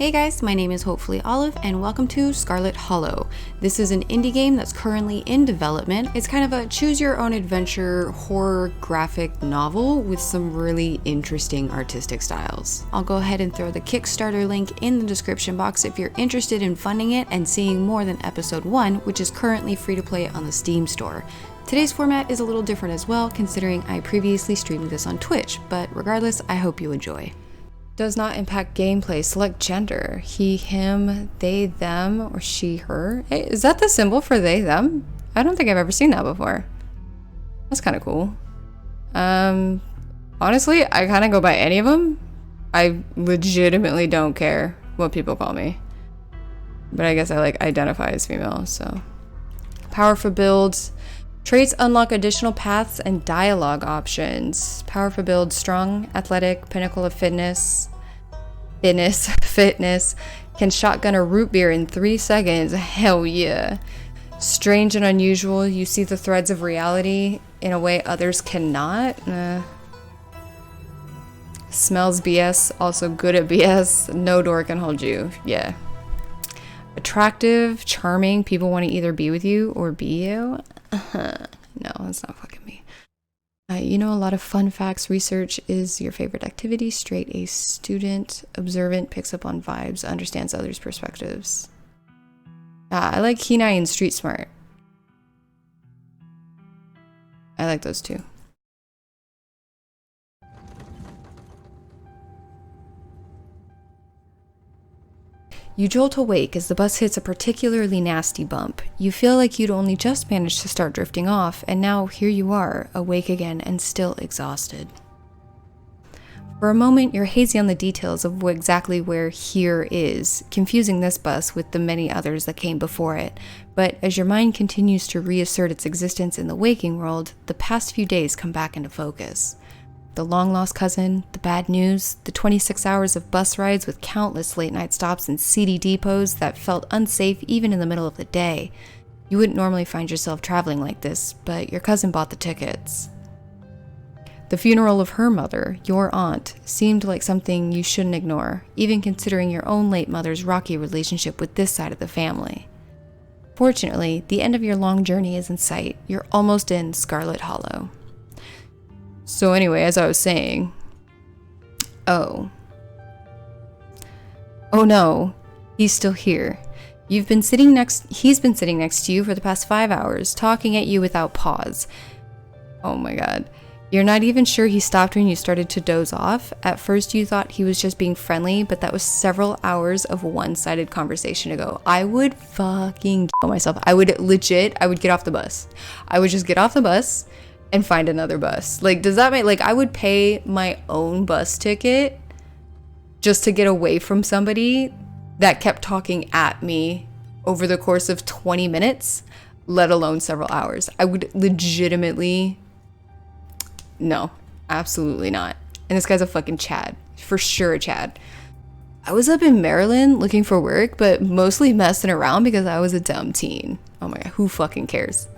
Hey guys, my name is Hopefully Olive and welcome to Scarlet Hallow. This is an indie game that's currently in development. It's kind of a choose your own adventure horror graphic novel with some really interesting artistic styles. I'll go ahead and throw the Kickstarter link in the description box if you're interested in funding it and seeing more than episode 1, which is currently free to play on the Steam store. Today's format is a little different as well, considering I previously streamed this on Twitch, but regardless, I hope you enjoy. Does not impact gameplay. Select gender. He, him, they, them, or she, her. Hey, is that the symbol for they, them? I don't think I've ever seen that before. That's kind of cool. Honestly, I kind of go by any of them. I legitimately don't care what people call me. But I guess I identify as female, so. Power for builds. Traits unlock additional paths and dialogue options. Power for build, strong, athletic, pinnacle of fitness. Can shotgun a root beer in 3 seconds. Hell yeah. Strange and unusual. You see the threads of reality in a way others cannot. Smells BS. Also good at BS. No door can hold you. Yeah. Attractive, charming. People want to either be with you or be you. No, that's not fucking me. You know a lot of fun facts. Research is your favorite activity. Straight A student. Observant, picks up on vibes, understands others' perspectives. I like Kenai and Street Smart. I like those two. You jolt awake as the bus hits a particularly nasty bump. You feel like you'd only just managed to start drifting off, and now here you are, awake again and still exhausted. For a moment, you're hazy on the details of exactly where here is, confusing this bus with the many others that came before it. But as your mind continues to reassert its existence in the waking world, the past few days come back into focus. The long-lost cousin, the bad news, the 26 hours of bus rides with countless late-night stops and seedy depots that felt unsafe even in the middle of the day. You wouldn't normally find yourself traveling like this, but your cousin bought the tickets. The funeral of her mother, your aunt, seemed like something you shouldn't ignore, even considering your own late mother's rocky relationship with this side of the family. Fortunately, the end of your long journey is in sight. You're almost in Scarlet Hallow. So anyway, as I was saying, oh no, he's still here. He's been sitting next to you for the past 5 hours, talking at you without pause. Oh my god. You're not even sure he stopped when you started to doze off. At first you thought he was just being friendly, but that was several hours of one-sided conversation ago. I would fucking kill myself. I would get off the bus. I would just get off the bus and find another bus. Does that make, I would pay my own bus ticket just to get away from somebody that kept talking at me over the course of 20 minutes, let alone several hours. I would legitimately, no, absolutely not. And this guy's a fucking Chad, for sure a Chad. I was up in Maryland looking for work, but mostly messing around because I was a dumb teen. Oh my god, who fucking cares?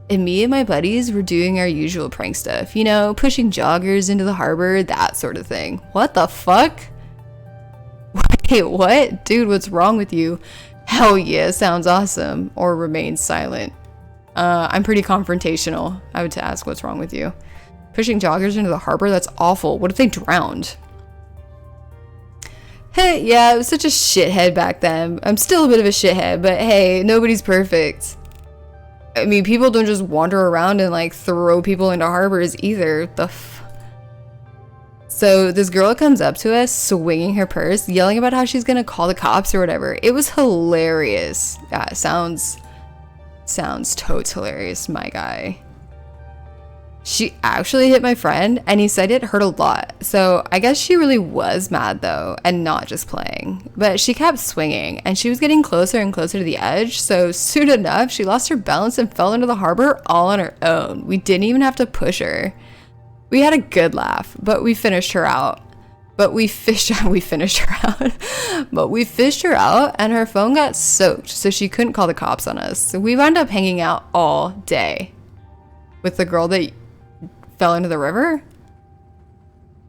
And me and my buddies were doing our usual prank stuff, you know, pushing joggers into the harbor, that sort of thing. What the fuck? Wait, what? Dude, what's wrong with you? Hell yeah, sounds awesome. Or remain silent. I'm pretty confrontational. I would ask what's wrong with you. Pushing joggers into the harbor? That's awful. What if they drowned? Hey, yeah, I was such a shithead back then. I'm still a bit of a shithead, but hey, nobody's perfect. I mean, people don't just wander around and throw people into harbors either. So this girl comes up to us, swinging her purse, yelling about how she's gonna call the cops or whatever. It was hilarious. Yeah, it sounds totes hilarious, my guy. She actually hit my friend, and he said it hurt a lot. So I guess she really was mad though, and not just playing. But she kept swinging, and she was getting closer and closer to the edge, so soon enough, she lost her balance and fell into the harbor all on her own. We didn't even have to push her. We had a good laugh, but we finished her out. We fished her out, and her phone got soaked, so she couldn't call the cops on us. So we wound up hanging out all day with the girl that fell into the river.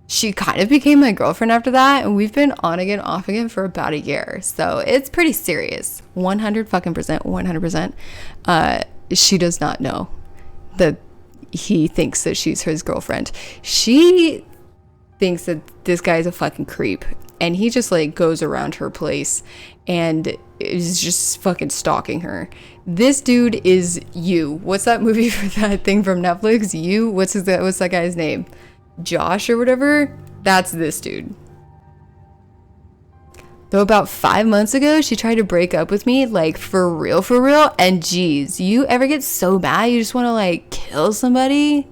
She kind of became my girlfriend after that, and we've been on again, off again for about a year. So it's pretty serious. 100 fucking percent, 100%. She does not know that he thinks that she's his girlfriend. She thinks that this guy's a fucking creep, and he just like goes around her place and is just fucking stalking her. This dude is You. What's that movie for that thing from Netflix? You? What's that guy's name? Josh or whatever. That's this dude. Though about 5 months ago, she tried to break up with me, like for real, and geez, you ever get so mad you just want to like kill somebody?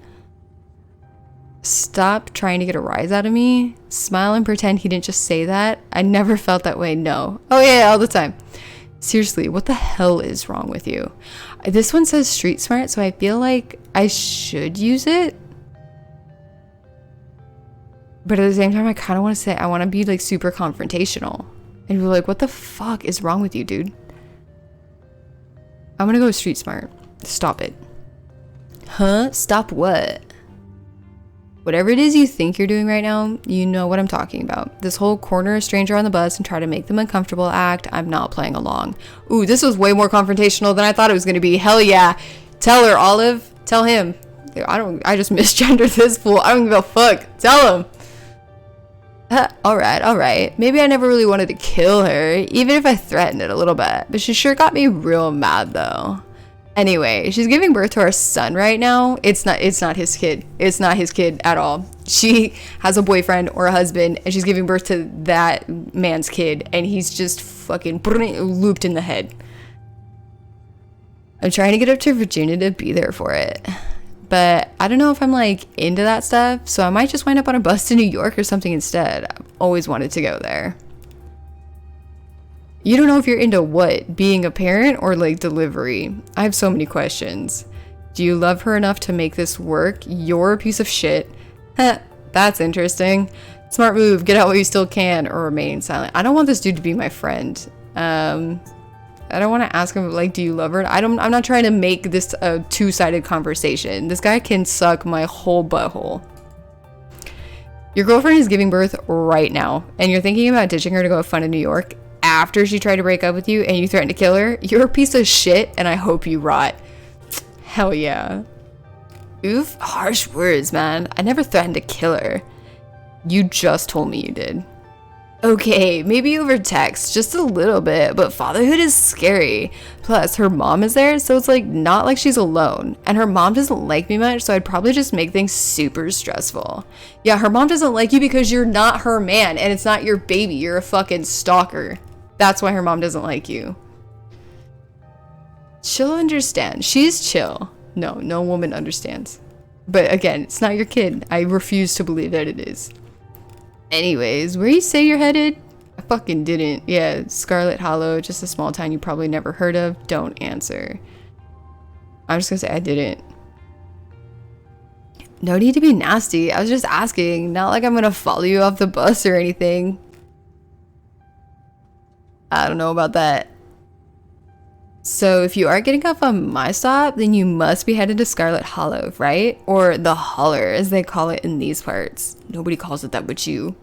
Stop trying to get a rise out of me. Smile and pretend he didn't just say that. I never felt that way, no. Oh yeah, all the time. Seriously, what the hell is wrong with you? This one says street smart, so I feel like I should use it. But at the same time, I kind of want to say, I want to be like super confrontational. And you're like, what the fuck is wrong with you, dude? I'm going to go street smart. Stop it. Huh? Stop what? Whatever it is you think you're doing right now, you know what I'm talking about. This whole corner a stranger on the bus and try to make them uncomfortable act, I'm not playing along. Ooh, this was way more confrontational than I thought it was going to be. Hell yeah. Tell her, Olive. Tell him. I just misgendered this fool. I don't give a fuck. Tell him. All right. Maybe I never really wanted to kill her, even if I threatened it a little bit. But she sure got me real mad, though. Anyway, she's giving birth to our son right now. It's not his kid. It's not his kid at all. She has a boyfriend or a husband, and she's giving birth to that man's kid, and he's just fucking looped in the head. I'm trying to get up to Virginia to be there for it. But I don't know if I'm like into that stuff, so I might just wind up on a bus to New York or something instead. I've always wanted to go there. You don't know if you're into what? Being a parent or like delivery? I have so many questions. Do you love her enough to make this work? You're a piece of shit. That's interesting. Smart move. Get out while you still can or remain silent. I don't want this dude to be my friend. I don't want to ask him, like, do you love her? I'm not trying to make this a two-sided conversation. This guy can suck my whole butthole. Your girlfriend is giving birth right now, and you're thinking about ditching her to go have fun in New York after she tried to break up with you and you threatened to kill her? You're a piece of shit, and I hope you rot. Hell yeah. Oof, harsh words, man. I never threatened to kill her. You just told me you did. Okay, maybe over text, just a little bit, but fatherhood is scary. Plus, her mom is there, so it's like not like she's alone. And her mom doesn't like me much, so I'd probably just make things super stressful. Yeah, her mom doesn't like you because you're not her man, and it's not your baby. You're a fucking stalker. That's why her mom doesn't like you. She'll understand. She's chill. No woman understands. But again, it's not your kid. I refuse to believe that it is. Anyways, where you say you're headed? I fucking didn't. Yeah, Scarlet Hallow, just a small town you probably never heard of. Don't answer. I'm just gonna say I didn't. No need to be nasty. I was just asking. Not like I'm gonna follow you off the bus or anything. I don't know about that. So if you are getting off on my stop, then you must be headed to Scarlet Hallow, right? Or the Holler, as they call it in these parts. Nobody calls it that but you.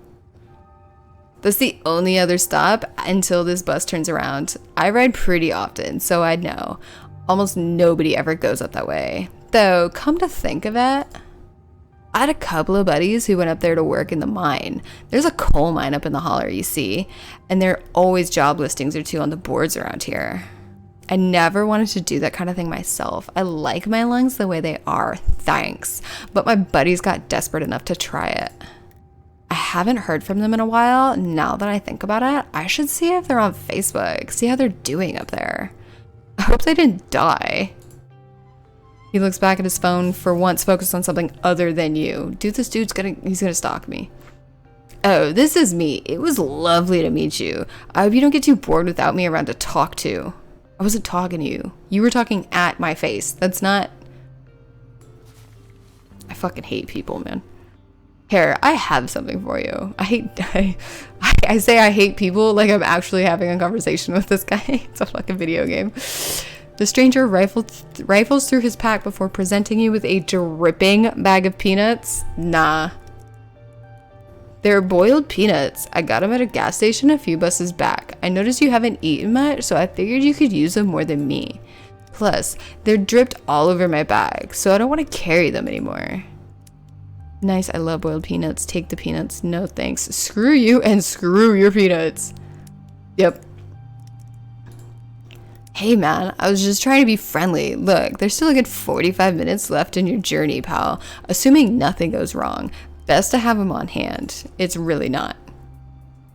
That's the only other stop until this bus turns around. I ride pretty often, so I'd know. Almost nobody ever goes up that way. Though, come to think of it, I had a couple of buddies who went up there to work in the mine. There's a coal mine up in the Holler, you see, and there are always job listings or two on the boards around here. I never wanted to do that kind of thing myself. I like my lungs the way they are, thanks. But my buddies got desperate enough to try it. I haven't heard from them in a while. Now that I think about it, I should see if they're on Facebook, see how they're doing up there. I hope they didn't die. He looks back at his phone, for once focused on something other than you. Dude, this dude's he's gonna stalk me. Oh, this is me. It was lovely to meet you. I hope you don't get too bored without me around to talk to. I wasn't talking to you. You were talking at my face. That's not... I fucking hate people, man. Here, I have something for you. I say I hate people like I'm actually having a conversation with this guy. It's a fucking video game. The stranger rifles through his pack before presenting you with a dripping bag of peanuts. Nah. They're boiled peanuts. I got them at a gas station a few buses back. I noticed you haven't eaten much, so I figured you could use them more than me. Plus, they're dripped all over my bag, so I don't want to carry them anymore. Nice, I love boiled peanuts. Take the peanuts. No thanks. Screw you and screw your peanuts. Yep. Hey man, I was just trying to be friendly. Look, there's still a good 45 minutes left in your journey, pal. Assuming nothing goes wrong. Best to have them on hand. It's really not.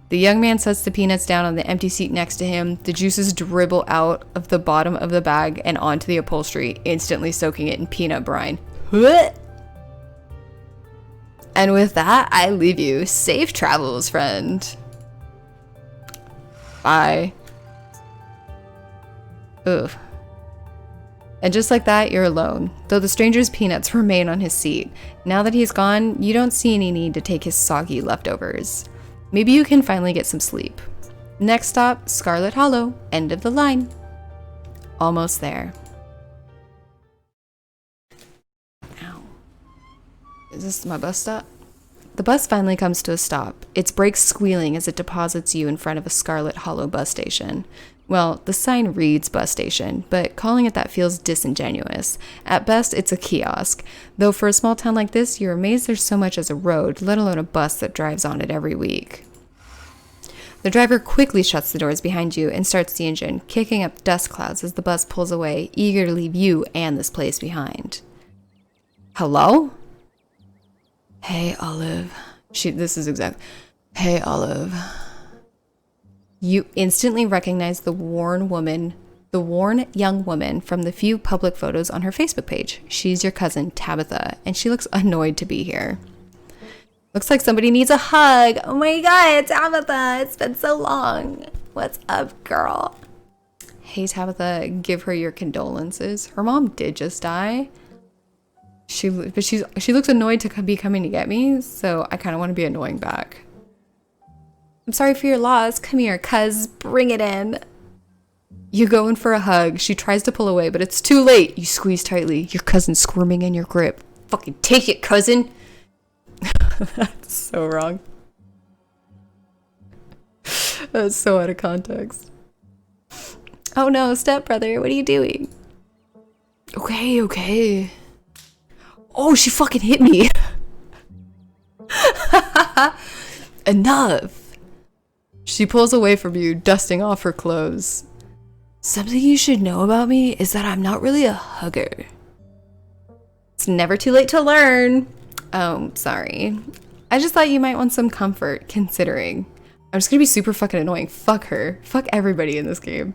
The young man sets the peanuts down on the empty seat next to him. The juices dribble out of the bottom of the bag and onto the upholstery, instantly soaking it in peanut brine. And with that, I leave you. Safe travels, friend. Bye. Ugh. And just like that, you're alone, though the stranger's peanuts remain on his seat. Now that he's gone, you don't see any need to take his soggy leftovers. Maybe you can finally get some sleep. Next stop, Scarlet Hallow, end of the line. Almost there. Ow. Is this my bus stop? The bus finally comes to a stop, its brakes squealing as it deposits you in front of a Scarlet Hallow bus station. Well, the sign reads bus station, but calling it that feels disingenuous. At best, it's a kiosk. Though for a small town like this, you're amazed there's so much as a road, let alone a bus that drives on it every week. The driver quickly shuts the doors behind you and starts the engine, kicking up dust clouds as the bus pulls away, eager to leave you and this place behind. Hello? Hey, Olive. This is exact. Hey, Olive. You instantly recognize the worn young woman from the few public photos on her Facebook page. She's your cousin, Tabitha, and she looks annoyed to be here. Looks like somebody needs a hug. Oh my god, Tabitha, it's been so long. What's up, girl? Hey, Tabitha, give her your condolences. Her mom did just die. She looks annoyed to be coming to get me, so I kind of want to be annoying back. I'm sorry for your loss. Come here, cuz. Bring it in. You go in for a hug. She tries to pull away, but it's too late. You squeeze tightly. Your cousin's squirming in your grip. Fucking take it, cousin. That's so wrong. That's so out of context. Oh no, stepbrother, what are you doing? Okay. Oh, she fucking hit me. Enough. She pulls away from you, dusting off her clothes. Something you should know about me is that I'm not really a hugger. It's never too late to learn. Oh, sorry. I just thought you might want some comfort, considering. I'm just gonna be super fucking annoying. Fuck her. Fuck everybody in this game.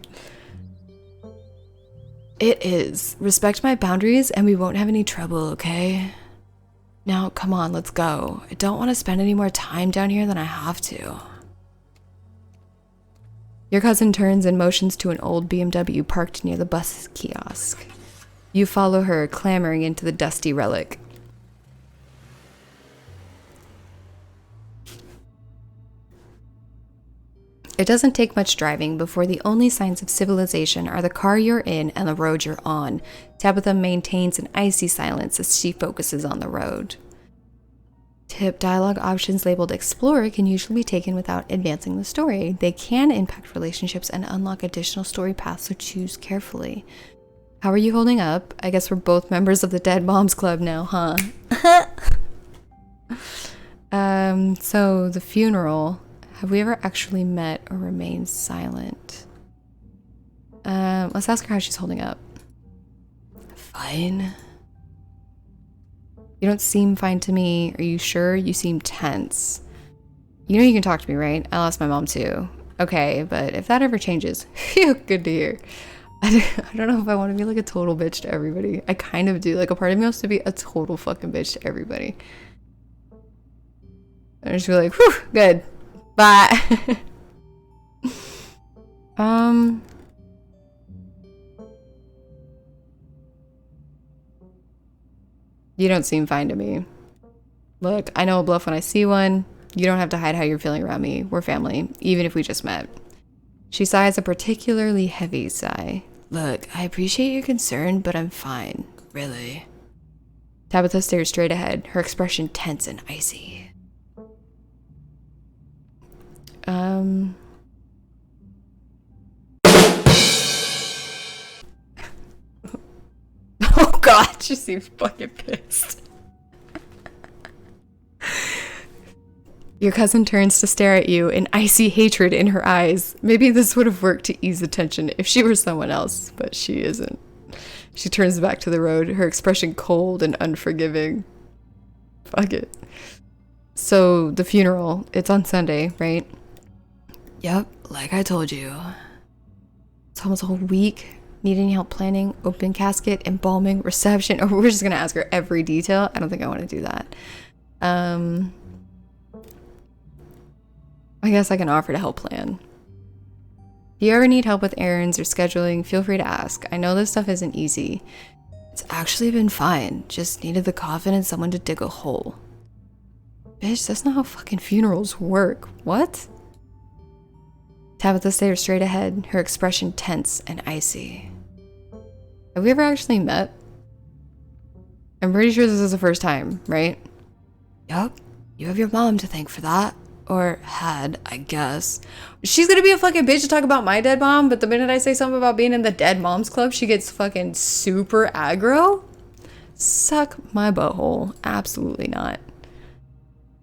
It is. Respect my boundaries and we won't have any trouble, okay? Now, come on, let's go. I don't want to spend any more time down here than I have to. Your cousin turns and motions to an old BMW parked near the bus kiosk. You follow her, clambering into the dusty relic. It doesn't take much driving before the only signs of civilization are the car you're in and the road you're on. Tabitha maintains an icy silence as she focuses on the road. Tip: dialogue options labeled Explorer can usually be taken without advancing the story. They can impact relationships and unlock additional story paths, so choose carefully. How are you holding up? I guess we're both members of the Dead Moms Club now, huh? So the funeral. Have we ever actually met or remained silent? Let's ask her how she's holding up. Fine. You don't seem fine to me. Are you sure? You seem tense. You know you can talk to me, right? I lost my mom too. Okay, but if that ever changes, good to hear. I don't know if I want to be like a total bitch to everybody. I kind of do. Like, a part of me wants to be a total fucking bitch to everybody. I just feel like, whew, good. Bye. You don't seem fine to me. Look, I know a bluff when I see one. You don't have to hide how you're feeling around me. We're family, even if we just met. She sighs a particularly heavy sigh. Look, I appreciate your concern, but I'm fine. Really. Tabitha stares straight ahead, her expression tense and icy. Oh god, she seems fucking pissed. Your cousin turns to stare at you, an icy hatred in her eyes. Maybe this would have worked to ease the tension if she were someone else, but she isn't. She turns back to the road, her expression cold and unforgiving. Fuck it. So, the funeral, it's on Sunday, right? Yep, like I told you. It's almost a whole week. Need any help planning? Open casket, embalming, reception? Or we're just gonna ask her every detail? I don't think I want to do that. I guess I can offer to help plan. If you ever need help with errands or scheduling, feel free to ask. I know this stuff isn't easy. It's actually been fine. Just needed the coffin and someone to dig a hole. Bitch, that's not how fucking funerals work. What? Tabitha stared straight ahead, her expression tense and icy. Have we ever actually met? I'm pretty sure this is the first time, right? Yup. You have your mom to thank for that. Or had, I guess. She's gonna be a fucking bitch to talk about my dead mom, but the minute I say something about being in the dead moms club, she gets fucking super aggro? Suck my butthole. Absolutely not.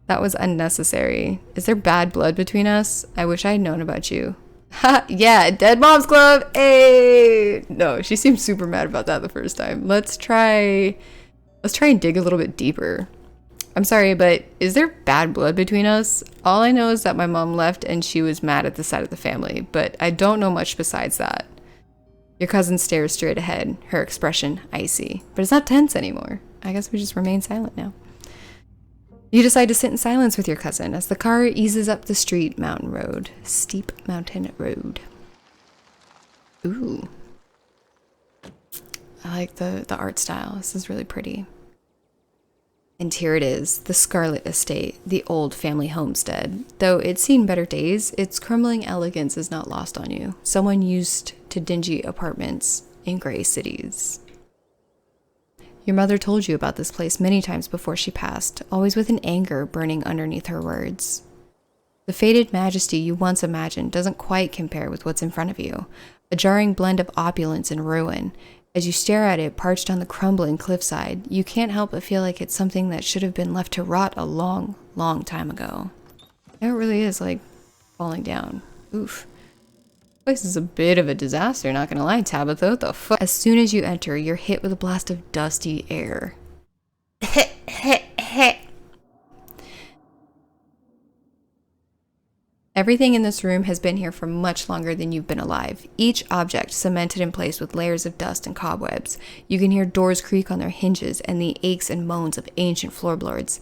That was unnecessary. Is there bad blood between us? I wish I had known about you. Ha! Yeah, dead moms club! Hey! No, she seemed super mad about that the first time. Let's try and dig a little bit deeper. I'm sorry, but is there bad blood between us? All I know is that my mom left and she was mad at the side of the family, but I don't know much besides that. Your cousin stares straight ahead, her expression icy. But it's not tense anymore. I guess we just remain silent now. You decide to sit in silence with your cousin as the car eases up the steep mountain road. Ooh. I like the art style. This is really pretty. And here it is, the Scarlet Estate, the old family homestead. Though it's seen better days, its crumbling elegance is not lost on you. Someone used to dingy apartments in gray cities. Your mother told you about this place many times before she passed, always with an anger burning underneath her words. The faded majesty you once imagined doesn't quite compare with what's in front of you, a jarring blend of opulence and ruin. As you stare at it perched on the crumbling cliffside, you can't help but feel like it's something that should have been left to rot a long, long time ago. It really is like falling down. Oof. This place is a bit of a disaster, not gonna lie, Tabitha. What the fuck? As soon as you enter, you're hit with a blast of dusty air. Everything in this room has been here for much longer than you've been alive, each object cemented in place with layers of dust and cobwebs. You can hear doors creak on their hinges and the aches and moans of ancient floorboards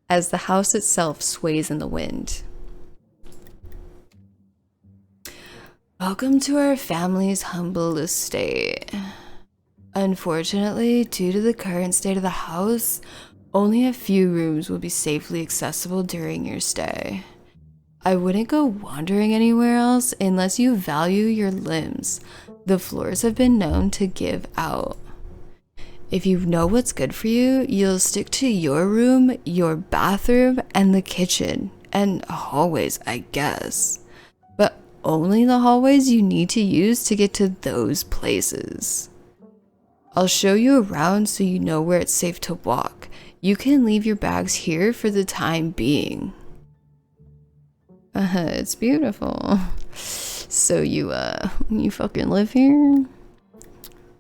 as the house itself sways in the wind. Welcome to our family's humble estate. Unfortunately, due to the current state of the house, only a few rooms will be safely accessible during your stay. I wouldn't go wandering anywhere else unless you value your limbs. The floors have been known to give out. If you know what's good for you, you'll stick to your room, your bathroom, and the kitchen. And hallways, I guess. But only the hallways you need to use to get to those places. I'll show you around so you know where it's safe to walk. You can leave your bags here for the time being. It's beautiful. So you fucking live here?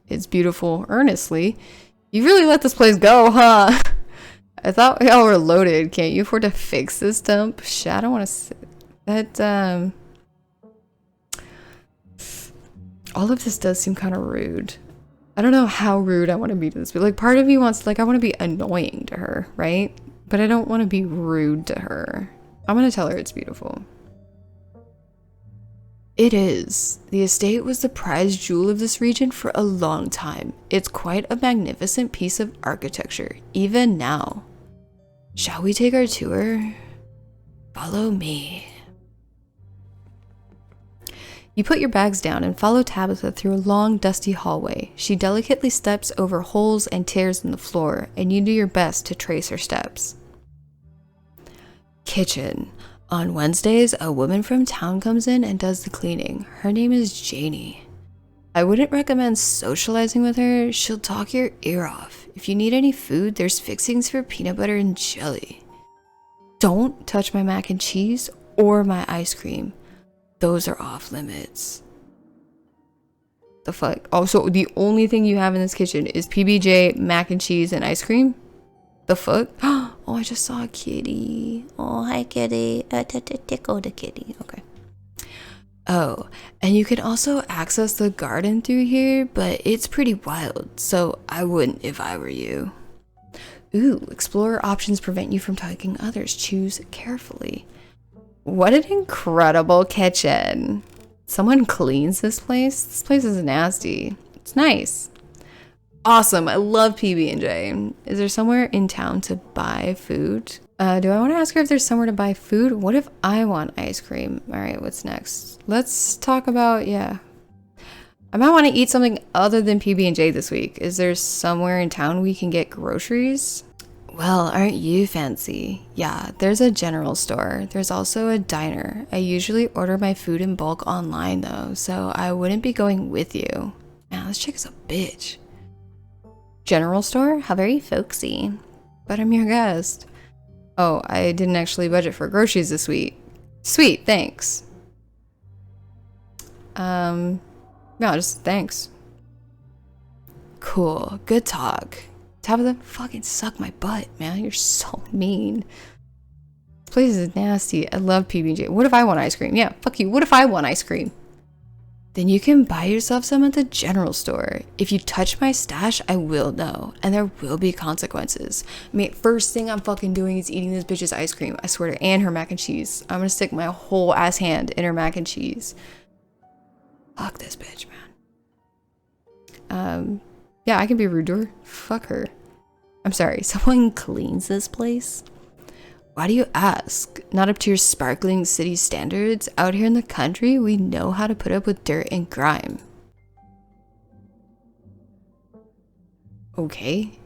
It's beautiful, earnestly. You really let this place go, huh? I thought y'all were loaded. Can't you afford to fix this dump? Shit, I don't want to say that, all of this does seem kind of rude. I don't know how rude I want to be to this, but like part of me wants, like, I want to be annoying to her, right? But I don't want to be rude to her. I'm going to tell her it's beautiful. It is. The estate was the prized jewel of this region for a long time. It's quite a magnificent piece of architecture, even now. Shall we take our tour? Follow me. You put your bags down and follow Tabitha through a long, dusty hallway. She delicately steps over holes and tears in the floor, and you do your best to trace her steps. Kitchen. On Wednesdays, a woman from town comes in and does the cleaning. Her name is Janie. I wouldn't recommend socializing with her. She'll talk your ear off. If you need any food, there's fixings for peanut butter and jelly. Don't touch my mac and cheese or my ice cream. Those are off limits. The fuck? Oh, so the only thing you have in this kitchen is PBJ, mac and cheese, and ice cream? The fuck? Oh, I just saw a kitty. Oh, hi kitty. Tickle the kitty. Okay. Oh, and you can also access the garden through here, but it's pretty wild, so I wouldn't if I were you. Ooh, explorer options prevent you from taking others. Choose carefully. What an incredible kitchen. Someone cleans this place? This place is nasty. It's nice. Awesome. I love PB&J. Is there somewhere in town to buy food? Do I want to ask her if there's somewhere to buy food? What if I want ice cream? All right, what's next? Let's talk about, yeah. I might want to eat something other than PB&J this week. Is there somewhere in town we can get groceries? Well, aren't you fancy? Yeah, there's a general store. There's also a diner. I usually order my food in bulk online though, so I wouldn't be going with you. Man, this chick is a bitch. General store? How very folksy. But I'm your guest. Oh, I didn't actually budget for groceries this week. Sweet, thanks. No, just thanks. Cool, good talk. Tabitha, fucking suck my butt, man. You're so mean. This place is nasty. I love PB&J. What if I want ice cream? Yeah, fuck you. What if I want ice cream? Then you can buy yourself some at the general store. If you touch my stash, I will know, and there will be consequences. I mean, first thing I'm fucking doing is eating this bitch's ice cream, I swear to, and her mac and cheese. I'm gonna stick my whole ass hand in her mac and cheese. Fuck this bitch, man. Yeah, I can be rude to her. Fuck her. I'm sorry, someone cleans this place? Why do you ask? Not up to your sparkling city standards? Out here in the country, we know how to put up with dirt and grime. Okay.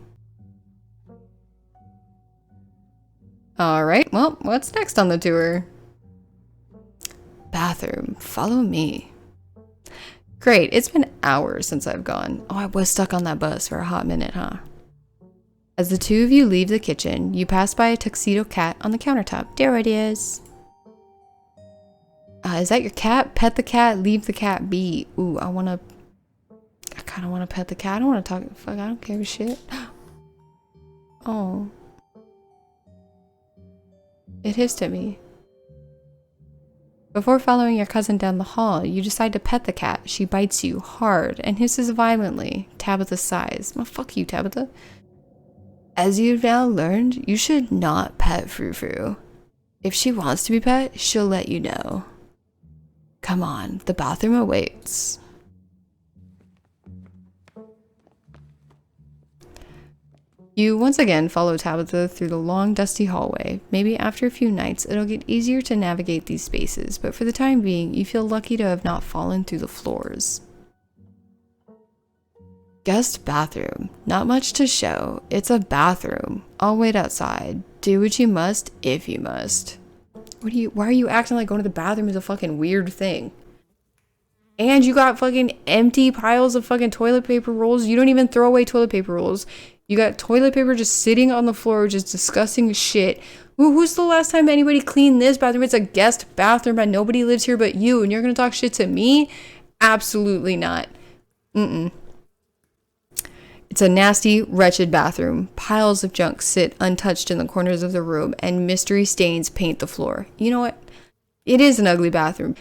Alright, well, what's next on the tour? Bathroom. Follow me. Great, it's been hours since I've gone. Oh, I was stuck on that bus for a hot minute, huh? As the two of you leave the kitchen, you pass by a tuxedo cat on the countertop. There it is. Is that your cat? Pet the cat, leave the cat be. Ooh, I kind of want to pet the cat. I don't want to talk. Fuck, I don't give a shit. Oh. It hissed at me. Before following your cousin down the hall, you decide to pet the cat. She bites you hard and hisses violently. Tabitha sighs. Well, fuck you, Tabitha. As you've now learned, you should not pet Frou-Frou. If she wants to be pet, she'll let you know. Come on, the bathroom awaits. You once again follow Tabitha through the long, dusty hallway. Maybe after a few nights, it'll get easier to navigate these spaces, but for the time being, you feel lucky to have not fallen through the floors. Guest bathroom. Not much to show. It's a bathroom. I'll wait outside. Do what you must, if you must. Why are you acting like going to the bathroom is a fucking weird thing? And you got fucking empty piles of fucking toilet paper rolls. You don't even throw away toilet paper rolls. You got toilet paper just sitting on the floor, which is disgusting as shit. Who's the last time anybody cleaned this bathroom? It's a guest bathroom and nobody lives here but you, and you're gonna talk shit to me? Absolutely not. It's a nasty, wretched bathroom. Piles of junk sit untouched in the corners of the room, and mystery stains paint the floor. You know what? It is an ugly bathroom.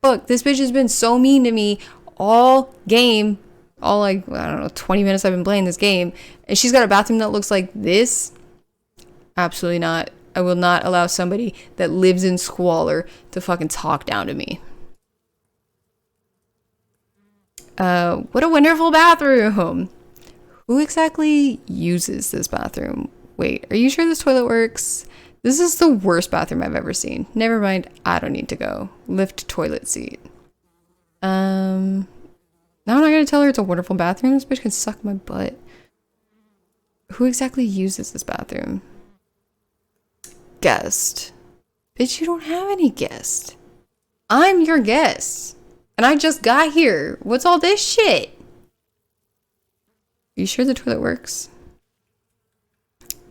Look, this bitch has been so mean to me all game. All like, I don't know, 20 minutes I've been playing this game. And she's got a bathroom that looks like this? Absolutely not. I will not allow somebody that lives in squalor to fucking talk down to me. What a wonderful bathroom. Who exactly uses this bathroom? Wait, are you sure this toilet works? This is the worst bathroom I've ever seen. Never mind, I don't need to go. Lift toilet seat. Now I'm not gonna tell her it's a wonderful bathroom. This bitch can suck my butt. Who exactly uses this bathroom? Guest. Bitch, you don't have any guests. I'm your guest. And I just got here. What's all this shit? Are you sure the toilet works?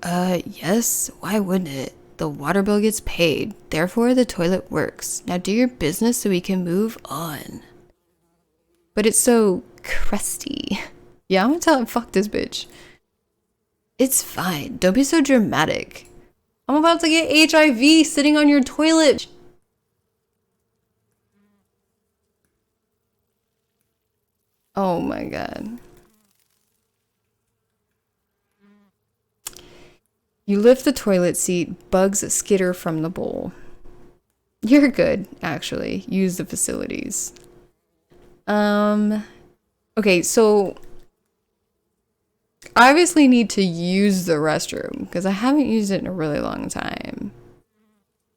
Yes. Why wouldn't it? The water bill gets paid. Therefore, the toilet works. Now do your business so we can move on. But it's so crusty. Yeah, I'm gonna tell him, fuck this bitch. It's fine. Don't be so dramatic. I'm about to get HIV sitting on your toilet. Oh my god. You lift the toilet seat, bugs skitter from the bowl. You're good, actually. Use the facilities. Okay, so I obviously need to use the restroom because I haven't used it in a really long time.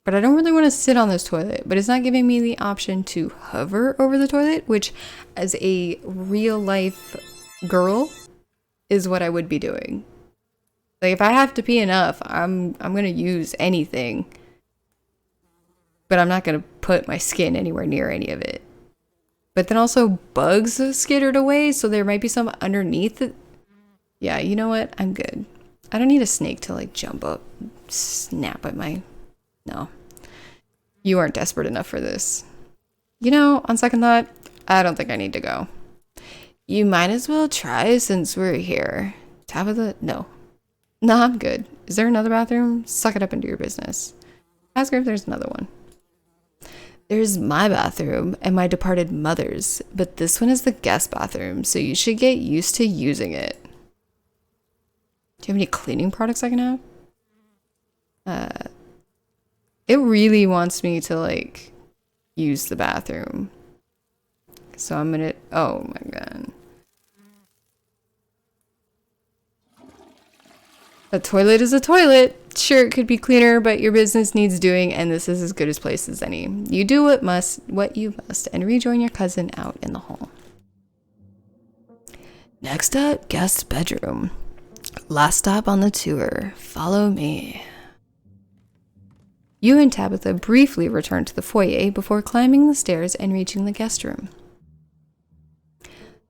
But I don't really want to sit on this toilet, but it's not giving me the option to hover over the toilet, which as a real life girl is what I would be doing. Like if I have to pee enough, I'm going to use anything. But I'm not going to put my skin anywhere near any of it. But then also bugs skittered away, so there might be some underneath it. Yeah, you know what? I'm good. I don't need a snake to like jump up, snap at my... No. You aren't desperate enough for this. You know, on second thought, I don't think I need to go. You might as well try since we're here. Tabitha? No. No, I'm good. Is there another bathroom? Suck it up and do your business. Ask her if there's another one. There's my bathroom and my departed mother's, but this one is the guest bathroom, so you should get used to using it. Do you have any cleaning products I can have? It really wants me to, like, use the bathroom. So I'm gonna... Oh my god. A toilet is a toilet. Sure, it could be cleaner, but your business needs doing, and this is as good a place as any. You do what you must, and rejoin your cousin out in the hall. Next up, guest bedroom. Last stop on the tour. Follow me. You and Tabitha briefly return to the foyer before climbing the stairs and reaching the guest room.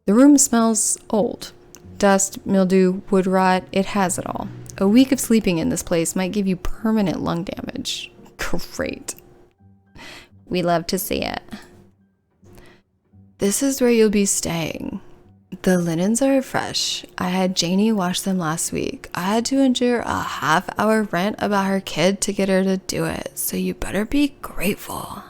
The room smells old. Dust, mildew, wood rot, it has it all. A week of sleeping in this place might give you permanent lung damage. Great. We love to see it. This is where you'll be staying. The linens are fresh. I had Janie wash them last week. I had to endure a half-hour rant about her kid to get her to do it, so you better be grateful.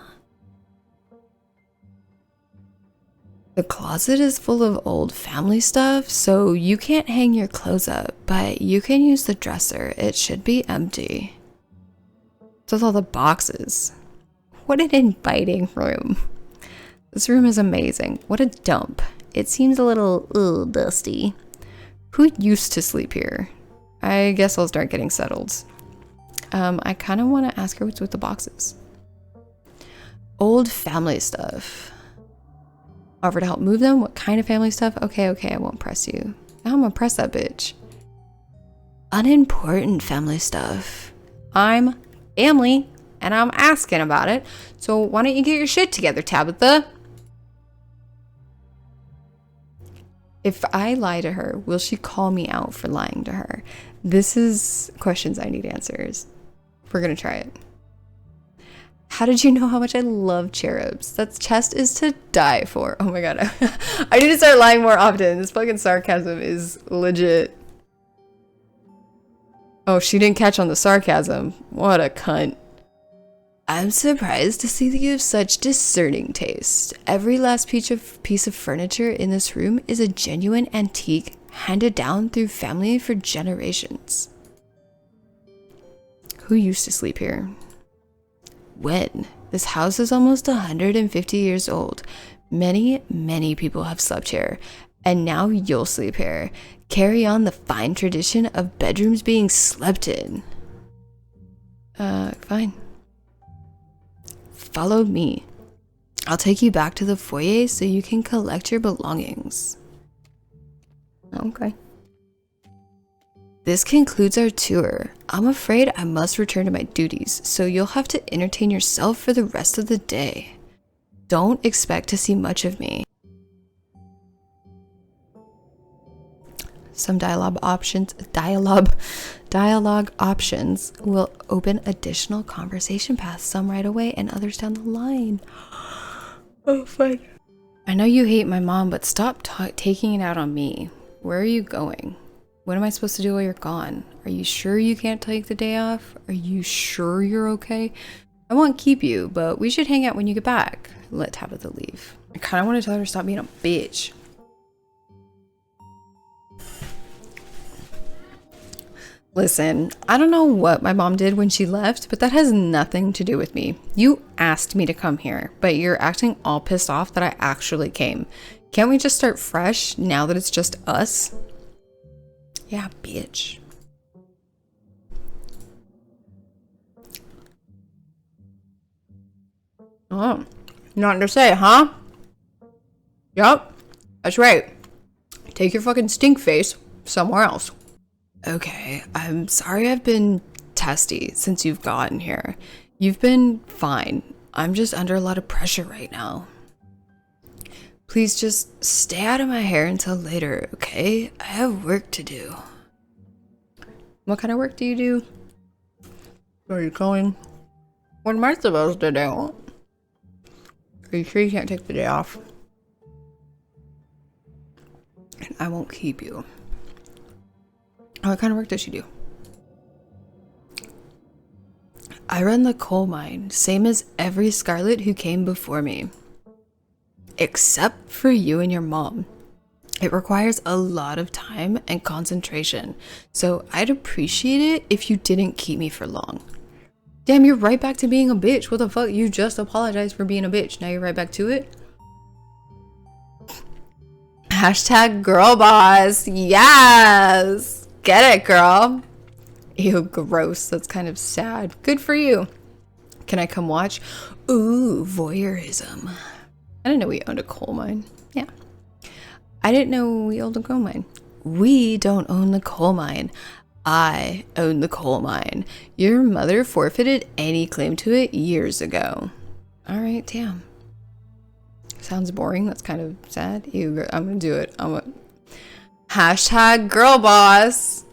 The closet is full of old family stuff, so you can't hang your clothes up, but you can use the dresser. It should be empty. So with all the boxes. What an inviting room. This room is amazing. What a dump. It seems a little dusty. Who used to sleep here? I guess I'll start getting settled. I kind of want to ask her what's with the boxes. Old family stuff. Offer to help move them? What kind of family stuff? Okay, I won't press you. Now I'm gonna press that bitch. Unimportant family stuff. I'm family, and I'm asking about it. So why don't you get your shit together, Tabitha? If I lie to her, will she call me out for lying to her? This is questions I need answers. We're gonna try it. How did you know how much I love cherubs? That chest is to die for. Oh my god. I need to start lying more often. This fucking sarcasm is legit. Oh, she didn't catch on the sarcasm. What a cunt. I'm surprised to see that you have such discerning taste. Every last piece of furniture in this room is a genuine antique handed down through family for generations. Who used to sleep here? When? This house is almost 150 years old. Many people have slept here, and now you'll sleep here. Carry on the fine tradition of bedrooms being slept in. Fine. Follow me. I'll take you back to the foyer so you can collect your belongings. Okay. This concludes our tour. I'm afraid I must return to my duties, so you'll have to entertain yourself for the rest of the day. Don't expect to see much of me. Some dialogue options will open additional conversation paths, some right away and others down the line. Oh, fun. I know you hate my mom, but stop taking it out on me. Where are you going? What am I supposed to do while you're gone? Are you sure you can't take the day off? Are you sure you're okay? I won't keep you, but we should hang out when you get back. Let Tabitha leave. I kind of want to tell her to stop being a bitch. Listen, I don't know what my mom did when she left, but that has nothing to do with me. You asked me to come here, but you're acting all pissed off that I actually came. Can't we just start fresh now that it's just us? Yeah, bitch. Oh, nothing to say, huh? Yup, that's right. Take your fucking stink face somewhere else. Okay, I'm sorry I've been testy since you've gotten here. You've been fine. I'm just under a lot of pressure right now. Please just stay out of my hair until later, okay? I have work to do. What kind of work do you do? Where are you going? What am I supposed to do? Are you sure you can't take the day off? And I won't keep you. What kind of work does she do? I run the coal mine, same as every Scarlet who came before me. Except for you and your mom. It requires a lot of time and concentration, so I'd appreciate it if you didn't keep me for long. Damn, you're right back to being a bitch. What the fuck? You just apologized for being a bitch. Now you're right back to it? Hashtag girl boss. Yes! Get it, girl. Ew, gross. That's kind of sad. Good for you. Can I come watch? Ooh, voyeurism. I didn't know we owned a coal mine. Yeah. I didn't know we owned a coal mine. We don't own the coal mine. I own the coal mine. Your mother forfeited any claim to it years ago. All right, damn. Sounds boring. That's kind of sad. Ew, I'm gonna do it. Hashtag girl boss.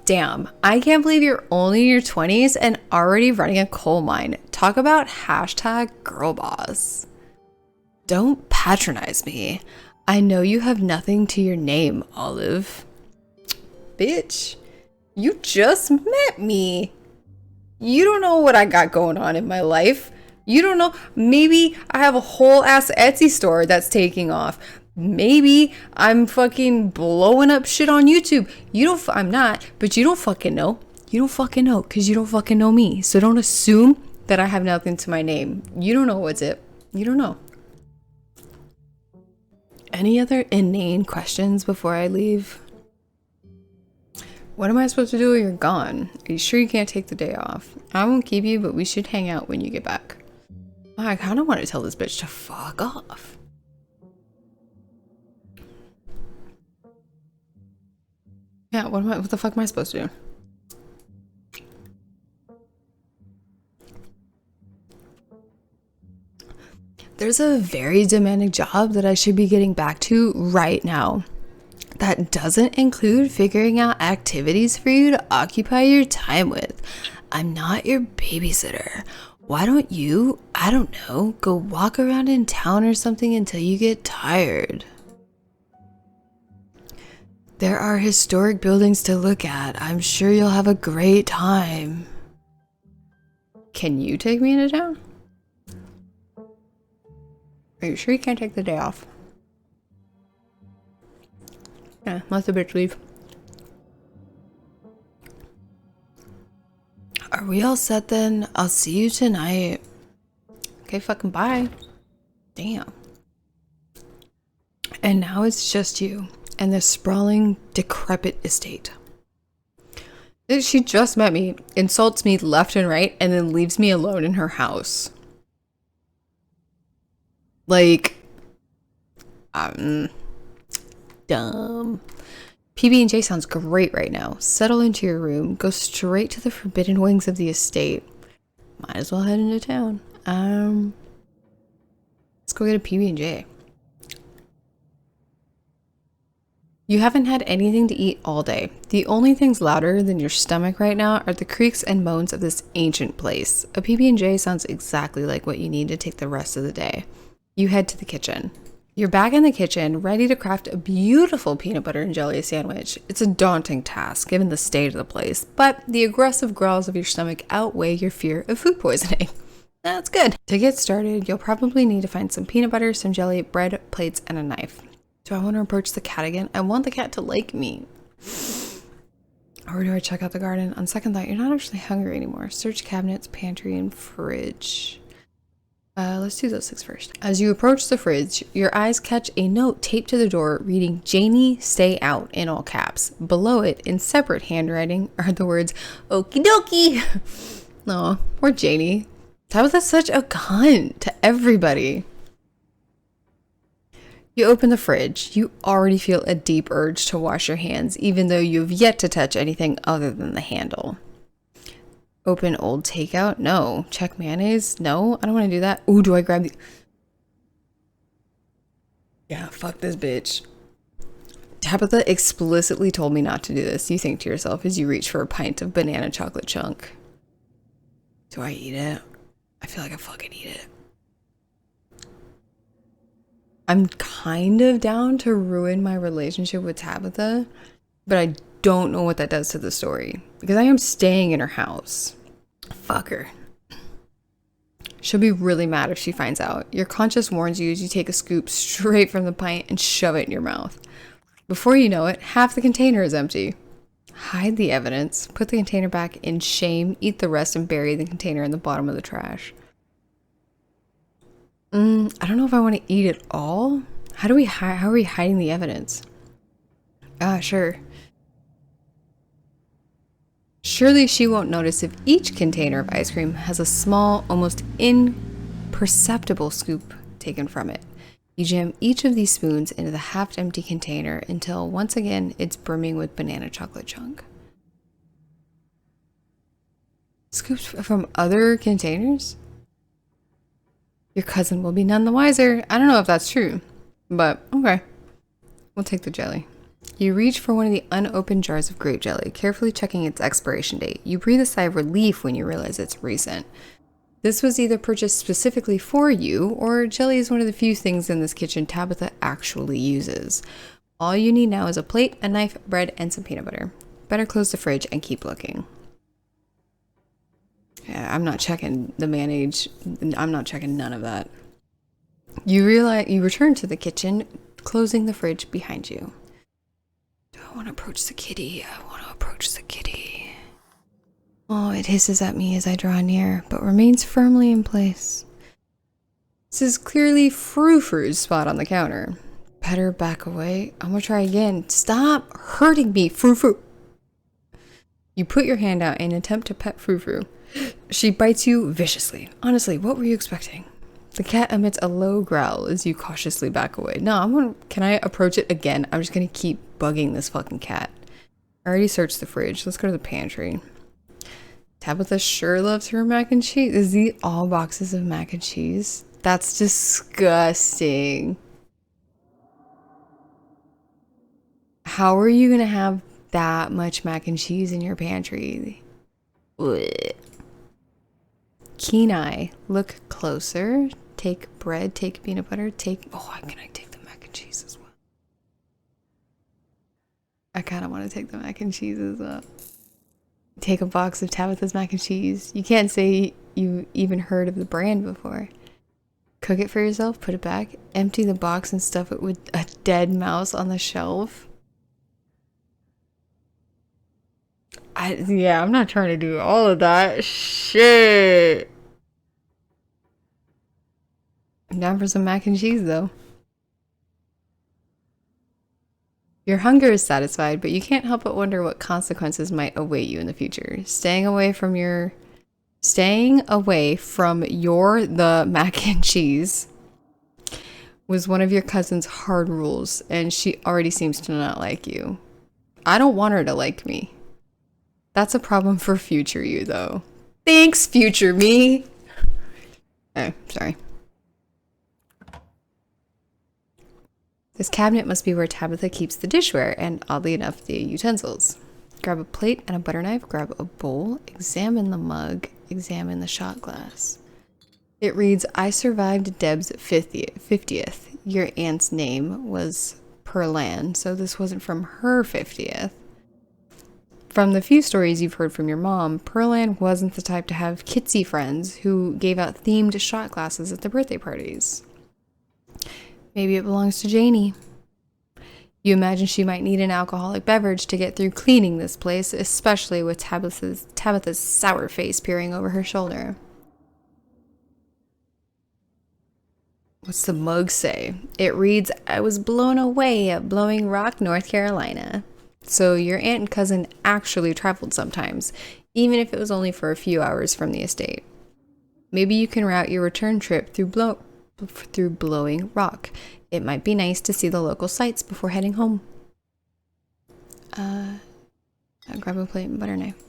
Damn, I can't believe you're only in your 20s and already running a coal mine. Talk about hashtag girl boss. Don't patronize me. I know you have nothing to your name, Olive. Bitch, you just met me. You don't know what I got going on in my life. You don't know. Maybe I have a whole ass Etsy store that's taking off. Maybe I'm fucking blowing up shit on YouTube. I'm not, but you don't fucking know. You don't fucking know because you don't fucking know me. So don't assume that I have nothing to my name. You don't know what's it. You don't know. Any other inane questions before I leave? What am I supposed to do when you're gone? Are you sure you can't take the day off? I won't keep you, but we should hang out when you get back. I kind of want to tell this bitch to fuck off. Yeah, what the fuck am I supposed to do? There's a very demanding job that I should be getting back to right now. That doesn't include figuring out activities for you to occupy your time with. I'm not your babysitter. Why don't you, I don't know, go walk around in town or something until you get tired? There are historic buildings to look at. I'm sure you'll have a great time. Can you take me into town? Are you sure you can't take the day off? Yeah, let the bitch leave. Are we all set then? I'll see you tonight. Okay, fucking bye. Damn. And now it's just you and this sprawling, decrepit estate. She just met me, insults me left and right, and then leaves me alone in her house. Like, dumb. PB&J sounds great right now. Settle into your room. Go straight to the forbidden wings of the estate. Might as well head into town. Let's go get a PB&J. You haven't had anything to eat all day. The only things louder than your stomach right now are the creaks and moans of this ancient place. A PB&J sounds exactly like what you need to take the rest of the day. You head to the kitchen. You're back in the kitchen, ready to craft a beautiful peanut butter and jelly sandwich. It's a daunting task, given the state of the place, but the aggressive growls of your stomach outweigh your fear of food poisoning. That's good. To get started, you'll probably need to find some peanut butter, some jelly, bread, plates, and a knife. Do I want to approach the cat again? I want the cat to like me. Or do I check out the garden? On second thought, you're not actually hungry anymore. Search cabinets, pantry, and fridge. Let's do those things first. As you approach the fridge, your eyes catch a note taped to the door reading, "Janie, stay out," in all caps. Below it, in separate handwriting, are the words, "Okie dokie." Aw, poor Janie. Tabitha's such a cunt to everybody. You open the fridge. You already feel a deep urge to wash your hands, even though you've yet to touch anything other than the handle. Open old takeout? No. Check mayonnaise? No, I don't want to do that. Ooh, do I grab the... Yeah, fuck this bitch. Tabitha explicitly told me not to do this, you think to yourself as you reach for a pint of banana chocolate chunk. Do I eat it? I feel like I fucking eat it. I'm kind of down to ruin my relationship with Tabitha, but I don't know what that does to the story because I am staying in her house. Fuck her. She'll be really mad if she finds out. Your conscience warns you as you take a scoop straight from the pint and shove it in your mouth. Before you know it, half the container is empty. Hide the evidence, put the container back in shame, eat the rest, and bury the container in the bottom of the trash. I don't know if I want to eat it all. How are we hiding the evidence? Sure. Surely she won't notice if each container of ice cream has a small, almost imperceptible scoop taken from it. You jam each of these spoons into the half-empty container until, once again, it's brimming with banana chocolate chunk. Scoops from other containers? Your cousin will be none the wiser. I don't know if that's true, but okay. We'll take the jelly. You reach for one of the unopened jars of grape jelly, carefully checking its expiration date. You breathe a sigh of relief when you realize it's recent. This was either purchased specifically for you, or jelly is one of the few things in this kitchen Tabitha actually uses. All you need now is a plate, a knife, bread, and some peanut butter. Better close the fridge and keep looking. Yeah, I'm not checking the mayonnaise. I'm not checking none of that. You return to the kitchen, closing the fridge behind you. Do I want to approach the kitty? I want to approach the kitty. Oh, it hisses at me as I draw near, but remains firmly in place. This is clearly Frou-Frou's spot on the counter. Better back away. I'm gonna try again. Stop hurting me, Frou-Frou. You put your hand out in an attempt to pet Frou-Frou. She bites you viciously. Honestly, what were you expecting? The cat emits a low growl as you cautiously back away. No, can I approach it again? I'm just gonna keep bugging this fucking cat. I already searched the fridge. Let's go to the pantry. Tabitha sure loves her mac and cheese. Is these all boxes of mac and cheese? That's disgusting. How are you gonna have that much mac and cheese in your pantry? Blech. Keen eye. Look closer. Take bread. Take peanut butter. Oh, can I take the mac and cheese as well? I kind of want to take the mac and cheese as well. Take a box of Tabitha's mac and cheese. You can't say you even heard of the brand before. Cook it for yourself. Put it back. Empty the box and stuff it with a dead mouse on the shelf. Yeah, I'm not trying to do all of that. Shit. I'm down for some mac and cheese, though. Your hunger is satisfied, but you can't help but wonder what consequences might await you in the future. Staying away from the mac and cheese was one of your cousin's hard rules, and she already seems to not like you. I don't want her to like me. That's a problem for future you, though. Thanks, future me. Oh, sorry. This cabinet must be where Tabitha keeps the dishware and, oddly enough, the utensils. Grab a plate and a butter knife, grab a bowl, examine the mug, examine the shot glass. It reads, I survived Deb's 50th. Your aunt's name was Perlan, so this wasn't from her 50th. From the few stories you've heard from your mom, Perlan wasn't the type to have kitsy friends who gave out themed shot glasses at the birthday parties. Maybe it belongs to Janie. You imagine she might need an alcoholic beverage to get through cleaning this place, especially with Tabitha's sour face peering over her shoulder. What's the mug say? It reads, I was blown away at Blowing Rock, North Carolina. So your aunt and cousin actually traveled sometimes, even if it was only for a few hours from the estate. Maybe you can route your return trip through Blowing Rock. It might be nice to see the local sights before heading home. I'll grab a plate and butter knife.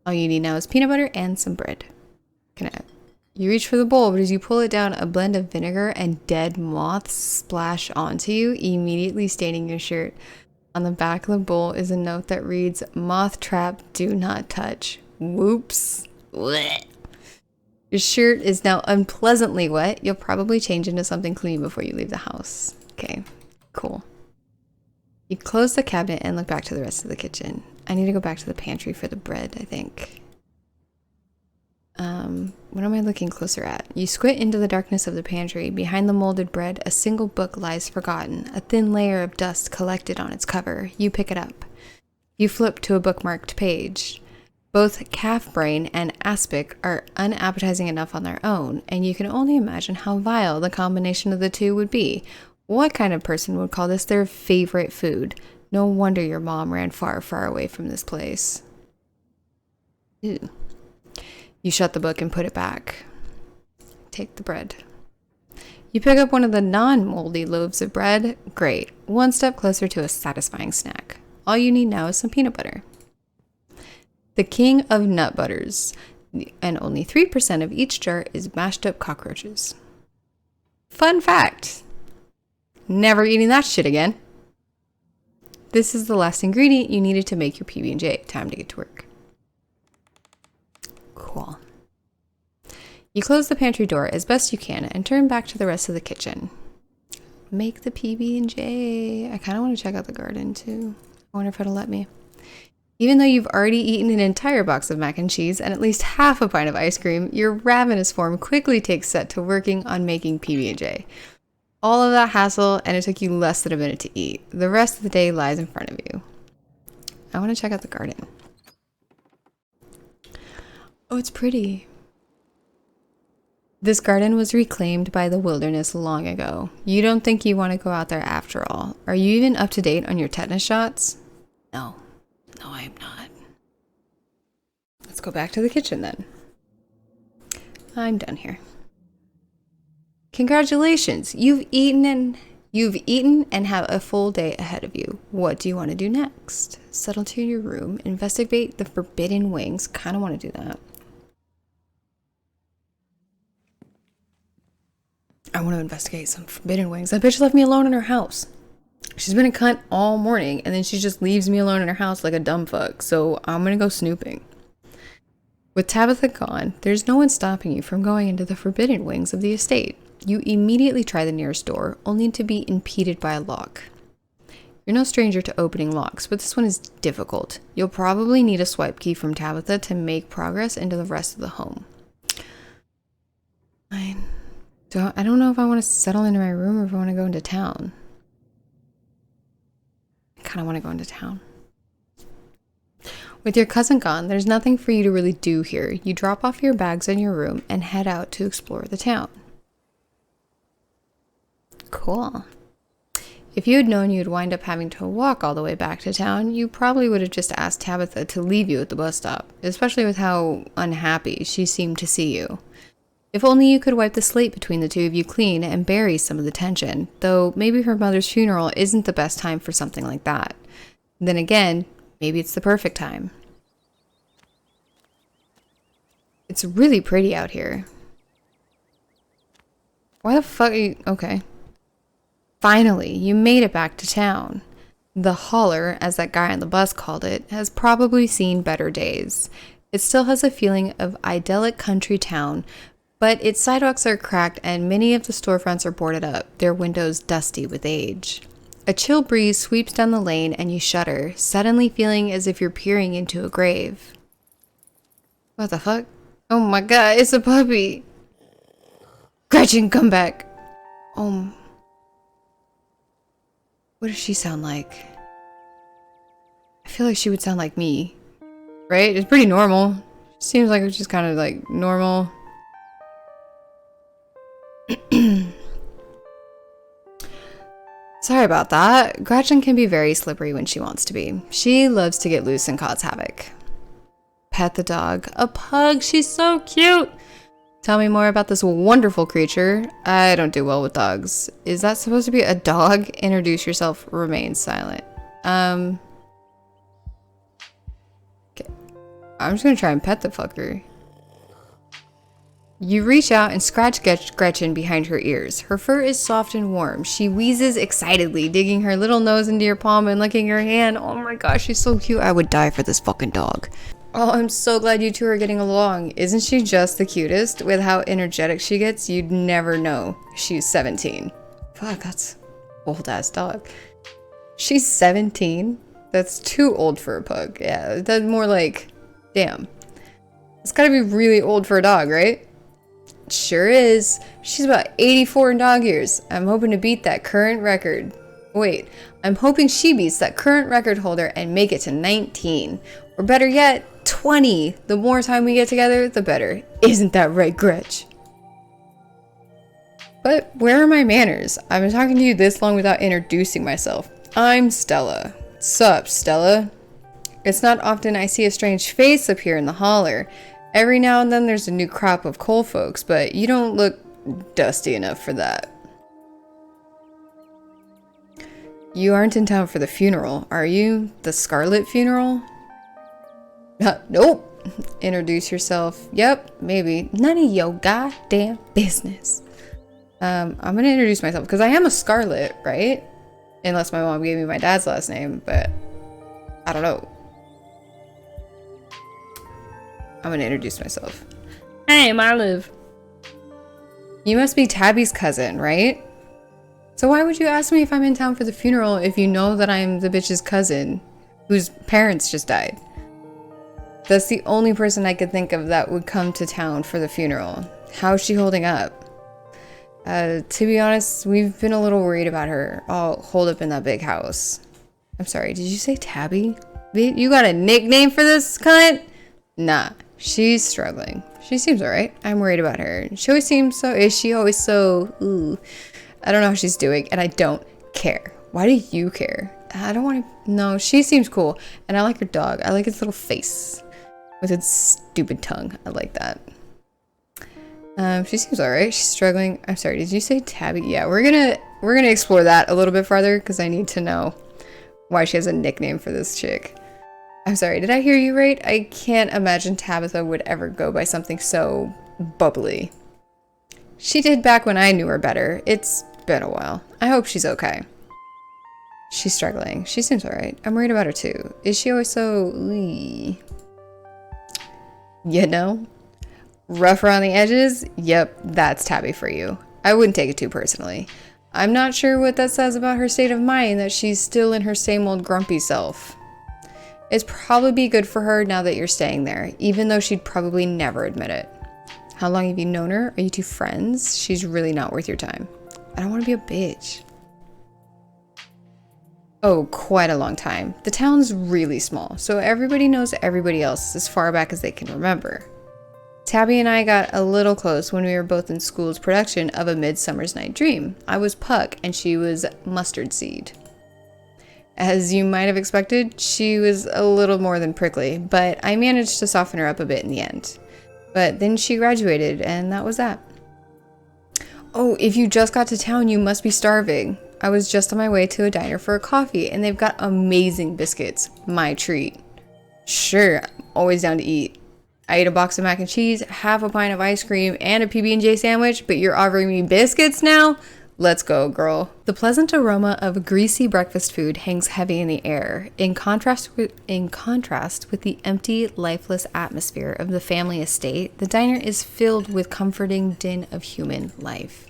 All you need now is peanut butter and some bread. You reach for the bowl, but as you pull it down, a blend of vinegar and dead moths splash onto you, immediately staining your shirt. On the back of the bowl is a note that reads, Moth trap, do not touch. Whoops. Blech. Your shirt is now unpleasantly wet. You'll probably change into something clean before you leave the house. Okay, cool. You close the cabinet and look back to the rest of the kitchen. I need to go back to the pantry for the bread, I think. What am I looking closer at? You squint into the darkness of the pantry. Behind the molded bread, a single book lies forgotten, a thin layer of dust collected on its cover. You pick it up. You flip to a bookmarked page. Both calf brain and aspic are unappetizing enough on their own, and you can only imagine how vile the combination of the two would be. What kind of person would call this their favorite food? No wonder your mom ran far, far away from this place. Ew. You shut the book and put it back. Take the bread. You pick up one of the non-moldy loaves of bread. Great. One step closer to a satisfying snack. All you need now is some peanut butter. The king of nut butters, and only 3% of each jar is mashed up cockroaches. Fun fact. Never eating that shit again. This is the last ingredient you needed to make your PB&J. Time to get to work. Cool. You close the pantry door as best you can and turn back to the rest of the kitchen. Make the PB&J. I kind of want to check out the garden too. I wonder if it'll let me. Even though you've already eaten an entire box of mac and cheese and at least half a pint of ice cream, your ravenous form quickly takes set to working on making PB&J. All of that hassle, and it took you less than a minute to eat. The rest of the day lies in front of you. I want to check out the garden. Oh, it's pretty. This garden was reclaimed by the wilderness long ago. You don't think you want to go out there after all. Are you even up to date on your tetanus shots? No. No, I'm not. Let's go back to the kitchen then. I'm done here. Congratulations. You've eaten and have a full day ahead of you. What do you want to do next? Settle to your room, investigate the forbidden wings. Kind of want to do that. I want to investigate some forbidden wings. That bitch left me alone in her house. She's been a cunt all morning, and then she just leaves me alone in her house like a dumb fuck. So I'm gonna go snooping. With Tabitha gone, there's no one stopping you from going into the forbidden wings of the estate. You immediately try the nearest door, only to be impeded by a lock. You're no stranger to opening locks, but this one is difficult. You'll probably need a swipe key from Tabitha to make progress into the rest of the home. Fine. I don't know if I want to settle into my room or if I want to go into town. I kind of want to go into town. With your cousin gone, there's nothing for you to really do here. You drop off your bags in your room and head out to explore the town. Cool. If you had known you'd wind up having to walk all the way back to town, you probably would have just asked Tabitha to leave you at the bus stop, especially with how unhappy she seemed to see you. If only you could wipe the slate between the two of you clean and bury some of the tension, though maybe her mother's funeral isn't the best time for something like that. Then again, maybe it's the perfect time. It's really pretty out here. Why the fuck are you... Okay. Finally, you made it back to town. The holler, as that guy on the bus called it, has probably seen better days. It still has a feeling of idyllic country town, but its sidewalks are cracked and many of the storefronts are boarded up, their windows dusty with age. A chill breeze sweeps down the lane and you shudder, suddenly feeling as if you're peering into a grave. What the fuck? Oh my god, it's a puppy! Gretchen, come back! What does she sound like? I feel like she would sound like me. Right? It's pretty normal. Seems like it's just kind of like normal. Sorry about that. Gretchen can be very slippery when she wants to be. She loves to get loose and cause havoc. Pet the dog. A pug. She's so cute. Tell me more about this wonderful creature. I don't do well with dogs. Is that supposed to be a dog? Introduce yourself. Remain silent. Okay. I'm just gonna try and pet the fucker. You reach out and scratch Gretchen behind her ears. Her fur is soft and warm. She wheezes excitedly, digging her little nose into your palm and licking your hand. Oh my gosh, she's so cute. I would die for this fucking dog. Oh, I'm so glad you two are getting along. Isn't she just the cutest? With how energetic she gets, you'd never know she's 17. Fuck, that's old-ass dog. She's 17? That's too old for a pug. Yeah, that's more like... Damn. It's gotta be really old for a dog, right? Sure is. She's about 84 in dog years. I'm hoping to beat that current record. Wait, I'm hoping she beats that current record holder and make it to 19. Or better yet, 20. The more time we get together, the better. Isn't that right, Gretch? But where are my manners? I've been talking to you this long without introducing myself. I'm Stella. Sup, Stella? It's not often I see a strange face appear in the holler. Every now and then there's a new crop of coal folks, but you don't look dusty enough for that. You aren't in town for the funeral, are you? The Scarlet funeral? Nope. Introduce yourself. Yep, maybe. None of your goddamn business. I'm gonna introduce myself because I am a Scarlet, right? Unless my mom gave me my dad's last name, but I don't know. I'm gonna introduce myself. Hey, I'm Olive. You must be Tabby's cousin, right? So why would you ask me if I'm in town for the funeral if you know that I'm the bitch's cousin whose parents just died? That's the only person I could think of that would come to town for the funeral. How's she holding up? To be honest, we've been a little worried about her all holed up in that big house. I'm sorry, did you say Tabby? You got a nickname for this cunt? Nah. She's struggling. She seems alright. I'm worried about her. She always seems so... Is she always so... Ooh. I don't know how she's doing, and I don't care. Why do you care? I don't want to... No, she seems cool. And I like her dog. I like its little face. With its stupid tongue. I like that. She seems alright. She's struggling. I'm sorry, did you say Tabby? Yeah, we're gonna explore that a little bit farther, because I need to know why she has a nickname for this chick. I'm sorry, did I hear you right? I can't imagine Tabitha would ever go by something so bubbly. She did back when I knew her better. It's been a while. I hope she's okay. She's struggling. She seems alright. I'm worried about her too. Is she always so... You know? Rough around the edges? Yep, that's Tabby for you. I wouldn't take it too personally. I'm not sure what that says about her state of mind, that she's still in her same old grumpy self. It's probably be good for her now that you're staying there, even though she'd probably never admit it. How long have you known her? Are you two friends? She's really not worth your time. I don't want to be a bitch. Oh, quite a long time. The town's really small, so everybody knows everybody else as far back as they can remember. Tabby and I got a little close when we were both in school's production of A Midsummer's Night Dream. I was Puck and she was Mustard Seed. As you might have expected, she was a little more than prickly, but I managed to soften her up a bit in the end. But then she graduated, and that was that. Oh, if you just got to town, you must be starving. I was just on my way to a diner for a coffee, and they've got amazing biscuits. My treat. Sure, I'm always down to eat. I ate a box of mac and cheese, half a pint of ice cream, and a PB&J sandwich, but you're offering me biscuits now? Let's go, girl. The pleasant aroma of greasy breakfast food hangs heavy in the air, in contrast with the empty, lifeless atmosphere of the family estate. The diner is filled with comforting din of human life,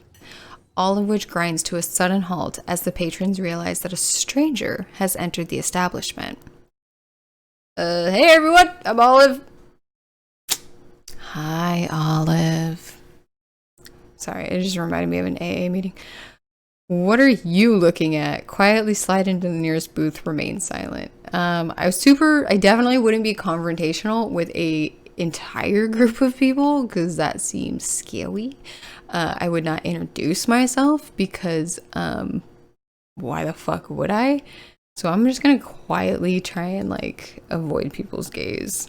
all of which grinds to a sudden halt as the patrons realize that a stranger has entered the establishment. Hey everyone, I'm Olive. Hi, Olive. Sorry, it just reminded me of an AA meeting. What are you looking at? Quietly slide into the nearest booth, remain silent. I definitely wouldn't be confrontational with a entire group of people because that seems scary. I would not introduce myself because why the fuck would I? So I'm just gonna quietly try and like avoid people's gaze.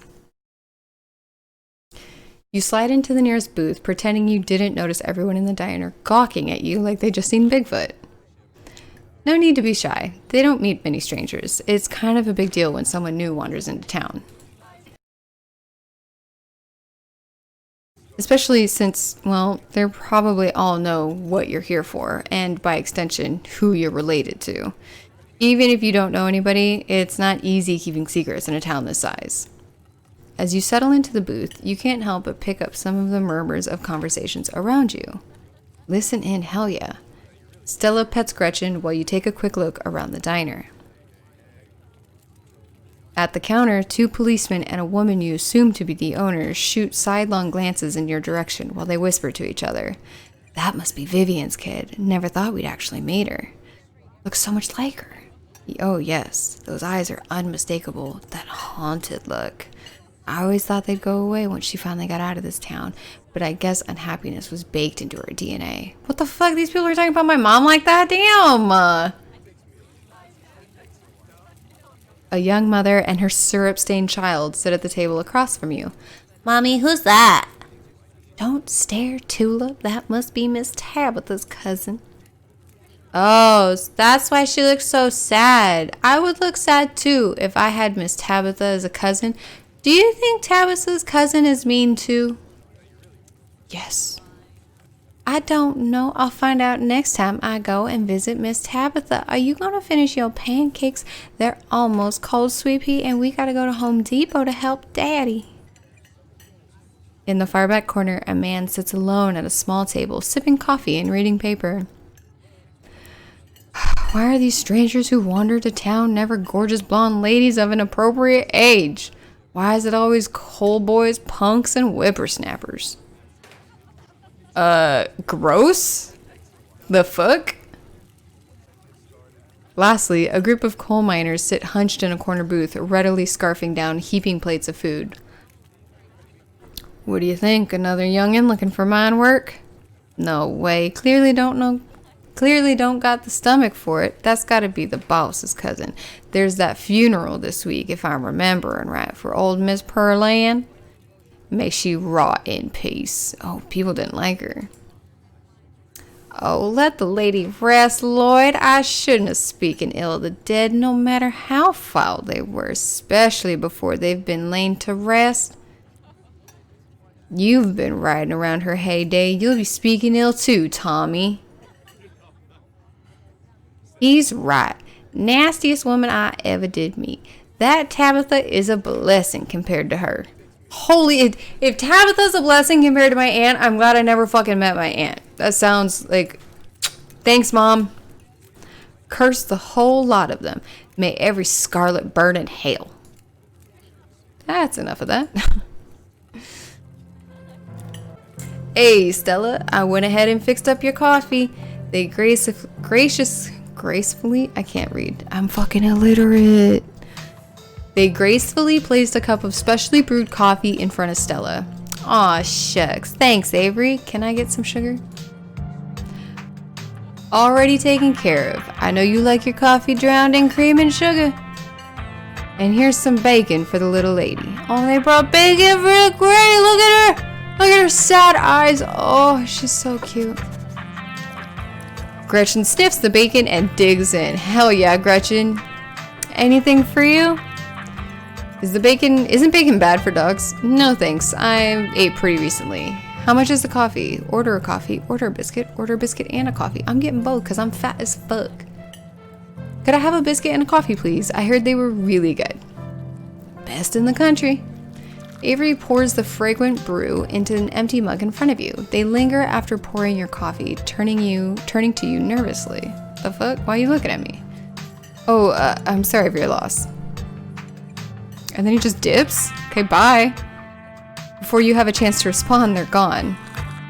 You slide into the nearest booth, pretending you didn't notice everyone in the diner gawking at you like they just seen Bigfoot. No need to be shy. They don't meet many strangers. It's kind of a big deal when someone new wanders into town. Especially since, well, they probably all know what you're here for, and by extension, who you're related to. Even if you don't know anybody, it's not easy keeping secrets in a town this size. As you settle into the booth, you can't help but pick up some of the murmurs of conversations around you. Listen in, hell yeah. Stella pets Gretchen while you take a quick look around the diner. At the counter, 2 policemen and a woman you assume to be the owners shoot sidelong glances in your direction while they whisper to each other. That must be Vivian's kid. Never thought we'd actually meet her. Looks so much like her. Oh yes, those eyes are unmistakable. That haunted look. I always thought they'd go away once she finally got out of this town, but I guess unhappiness was baked into her DNA. What the fuck? These people are talking about my mom like that? Damn! A young mother and her syrup-stained child sit at the table across from you. Mommy, who's that? Don't stare, Tulip. That must be Miss Tabitha's cousin. Oh, that's why she looks so sad. I would look sad too if I had Miss Tabitha as a cousin. Do you think Tabitha's cousin is mean too? Yes. I don't know. I'll find out next time I go and visit Miss Tabitha. Are you going to finish your pancakes? They're almost cold, Sweet Pea, and we got to go to Home Depot to help Daddy. In the far back corner, a man sits alone at a small table, sipping coffee and reading paper. Why are these strangers who wander to town never gorgeous blonde ladies of an appropriate age? Why is it always coal boys, punks, and whippersnappers? Gross? The fuck? Lastly, a group of coal miners sit hunched in a corner booth, readily scarfing down heaping plates of food. What do you think? Another youngin' looking for mine work? No way. Clearly don't got the stomach for it. That's gotta be the boss's cousin. There's that funeral this week, if I'm remembering right, for old Miss Pearlan. May she rot in peace. Oh, people didn't like her. Oh, let the lady rest, Lloyd. I shouldn't have spoken ill of the dead, no matter how foul they were, especially before they've been lain to rest. You've been riding around her heyday. You'll be speaking ill too, Tommy. He's right. Nastiest woman I ever did meet. That Tabitha is a blessing compared to her. Holy, if Tabitha's a blessing compared to my aunt, I'm glad I never fucking met my aunt. That sounds like, thanks, Mom. Curse the whole lot of them. May every scarlet burn in hell. That's enough of that. Hey, Stella, I went ahead and fixed up your coffee. They gracefully, I can't read. I'm fucking illiterate. They gracefully placed a cup of specially brewed coffee in front of Stella. Aw, shucks. Thanks, Avery. Can I get some sugar? Already taken care of. I know you like your coffee drowned in cream and sugar. And here's some bacon for the little lady. Oh, they brought bacon for the granny. Look at her. Look at her sad eyes. Oh, she's so cute. Gretchen sniffs the bacon and digs in. Hell yeah, Gretchen. Anything for you? Isn't bacon bad for dogs? No thanks, I ate pretty recently. How much is the coffee? Order a coffee, order a biscuit and a coffee. I'm getting both because I'm fat as fuck. Could I have a biscuit and a coffee, please? I heard they were really good. Best in the country. Avery pours the fragrant brew into an empty mug in front of you. They linger after pouring your coffee, turning to you nervously. The fuck? Why are you looking at me? Oh, I'm sorry for your loss. And then he just dips? Okay, bye. Before you have a chance to respond, they're gone.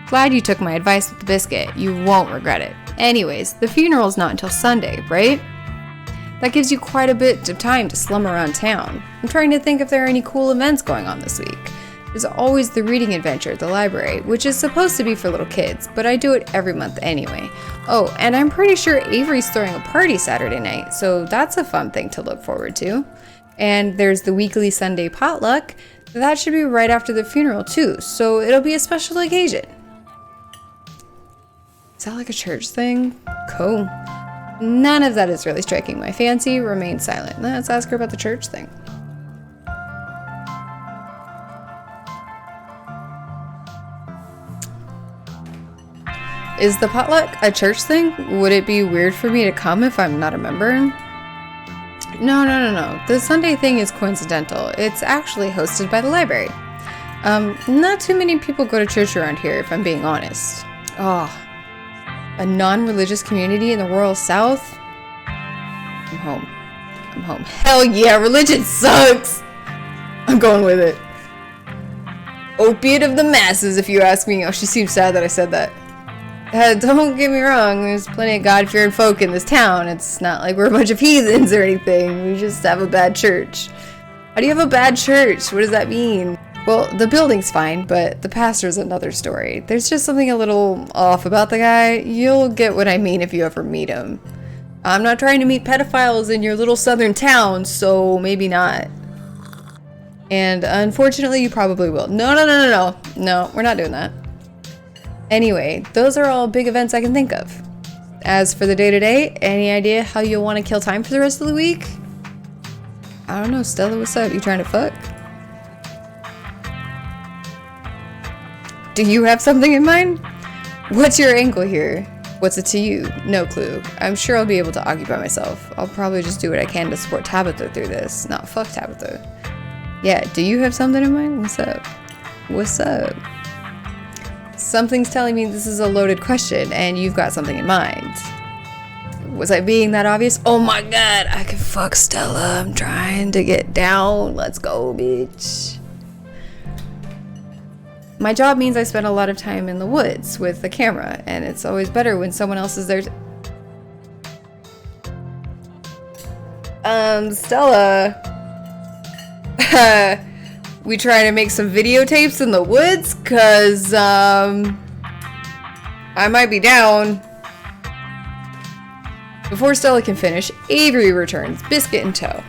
Glad you took my advice with the biscuit. You won't regret it. Anyways, the funeral's not until Sunday, right? That gives you quite a bit of time to slum around town. I'm trying to think if there are any cool events going on this week. There's always the reading adventure at the library, which is supposed to be for little kids, but I do it every month anyway. Oh, and I'm pretty sure Avery's throwing a party Saturday night, so that's a fun thing to look forward to. And there's the weekly Sunday potluck. That should be right after the funeral too, so it'll be a special occasion. Is that like a church thing? Cool. None of that is really striking my fancy. Remain silent. Let's ask her about the church thing. Is the potluck a church thing? Would it be weird for me to come if I'm not a member? No. The Sunday thing is coincidental. It's actually hosted by the library. Not too many people go to church around here, if I'm being honest. Oh, a non-religious community in the rural South? I'm home. Hell yeah, religion sucks! I'm going with it. Opiate of the masses, if you ask me. Oh, she seems sad that I said that. Don't get me wrong, there's plenty of God-fearing folk in this town. It's not like we're a bunch of heathens or anything. We just have a bad church. How do you have a bad church? What does that mean? Well, the building's fine, but the pastor's another story. There's just something a little off about the guy. You'll get what I mean if you ever meet him. I'm not trying to meet pedophiles in your little southern town, so maybe not. And unfortunately, you probably will. No, we're not doing that. Anyway, those are all big events I can think of. As for the day-to-day, any idea how you'll want to kill time for the rest of the week? I don't know, Stella, what's up? You trying to fuck? Do you have something in mind? What's your angle here? What's it to you? No clue. I'm sure I'll be able to occupy myself. I'll probably just do what I can to support Tabitha through this, not fuck Tabitha. Yeah, do you have something in mind? What's up? What's up? Something's telling me this is a loaded question and you've got something in mind. Was I being that obvious? Oh my god, I can fuck Stella. I'm trying to get down. Let's go, bitch. My job means I spend a lot of time in the woods with the camera, and it's always better when someone else is there. Stella. We try to make some videotapes in the woods, cause, I might be down. Before Stella can finish, Avery returns, biscuit in tow.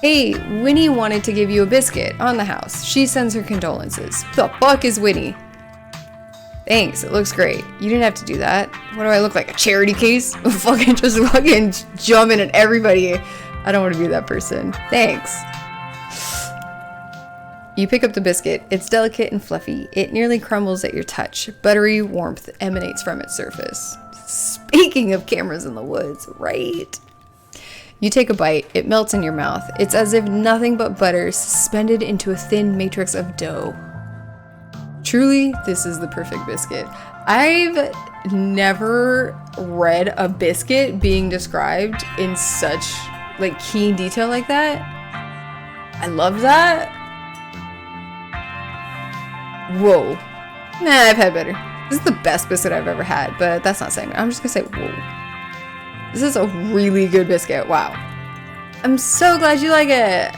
Hey, Winnie wanted to give you a biscuit on the house. She sends her condolences. The fuck is Winnie? Thanks, it looks great. You didn't have to do that. What do I look like, a charity case? Fucking jumping at everybody. I don't want to be that person. Thanks. You pick up the biscuit. It's delicate and fluffy. It nearly crumbles at your touch. Buttery warmth emanates from its surface. Speaking of cameras in the woods, right? You take a bite. It melts in your mouth. It's as if nothing but butter suspended into a thin matrix of dough. Truly, this is the perfect biscuit. I've never read a biscuit being described in such like keen detail like that. I love that. Whoa. Nah, I've had better. This is the best biscuit I've ever had, but that's not saying it. I'm just gonna say, whoa. This is a really good biscuit. Wow. I'm so glad you like it.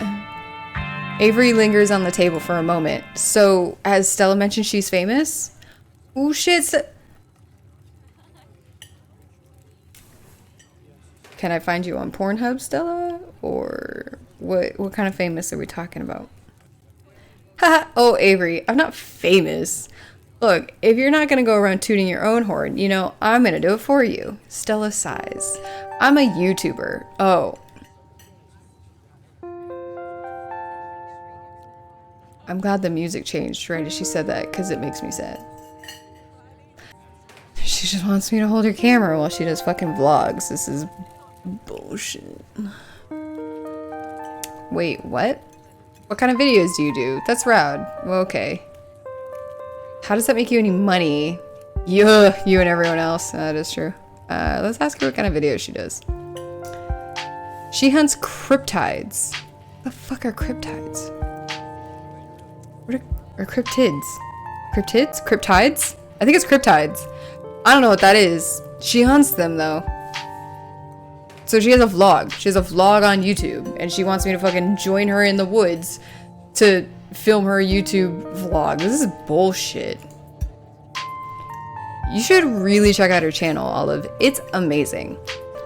Avery lingers on the table for a moment. So, as Stella mentioned, she's famous? Oh shit. Can I find you on Pornhub, Stella? Or what kind of famous are we talking about? Haha. Oh, Avery, I'm not famous. Look, if you're not gonna go around tooting your own horn, you know, I'm gonna do it for you. Stella sighs. I'm a YouTuber. Oh. I'm glad the music changed right as she said that, because it makes me sad. She just wants me to hold her camera while she does fucking vlogs. This is bullshit. Wait, what? What kind of videos do you do? That's rad. Well, okay. How does that make you any money? Yeah, you and everyone else. That is true. Let's ask her what kind of videos she does. She hunts cryptides. What the fuck are cryptides? What are cryptids? Cryptids? Cryptides? I think it's cryptides. I don't know what that is. She hunts them though. So she has a vlog. She has a vlog on YouTube and she wants me to fucking join her in the woods to film her YouTube vlog. This is bullshit. You should really check out her channel, Olive. It's amazing.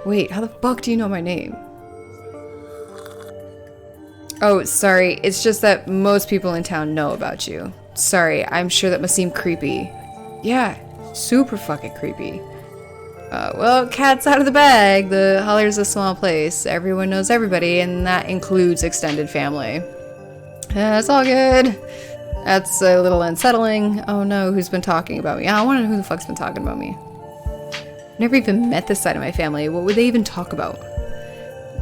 Wait, how the fuck do you know my name? Oh, sorry. It's just that most people in town know about you. Sorry, I'm sure that must seem creepy. Yeah, super fucking creepy. Well, cat's out of the bag. The Holler's a small place. Everyone knows everybody, and that includes extended family. It's all good. That's a little unsettling. Oh no, who's been talking about me? I want to know who the fuck's been talking about me. Never even met this side of my family. What would they even talk about?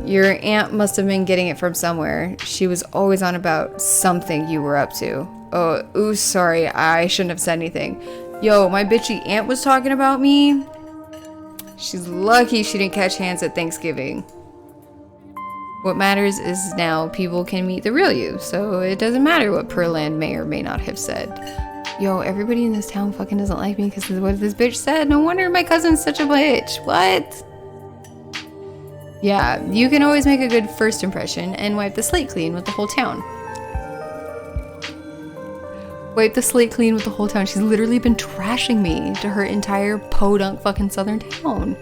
Your aunt must have been getting it from somewhere. She was always on about something you were up to. Oh, ooh, sorry. I shouldn't have said anything. Yo, my bitchy aunt was talking about me. She's lucky she didn't catch hands at Thanksgiving. What matters is now people can meet the real you, so it doesn't matter what Perland may or may not have said. Yo, everybody in this town fucking doesn't like me because of what this bitch said. No wonder my cousin's such a bitch. What? Yeah, you can always make a good first impression and wipe the slate clean with the whole town. Wipe the slate clean with the whole town. She's literally been trashing me to her entire podunk fucking southern town.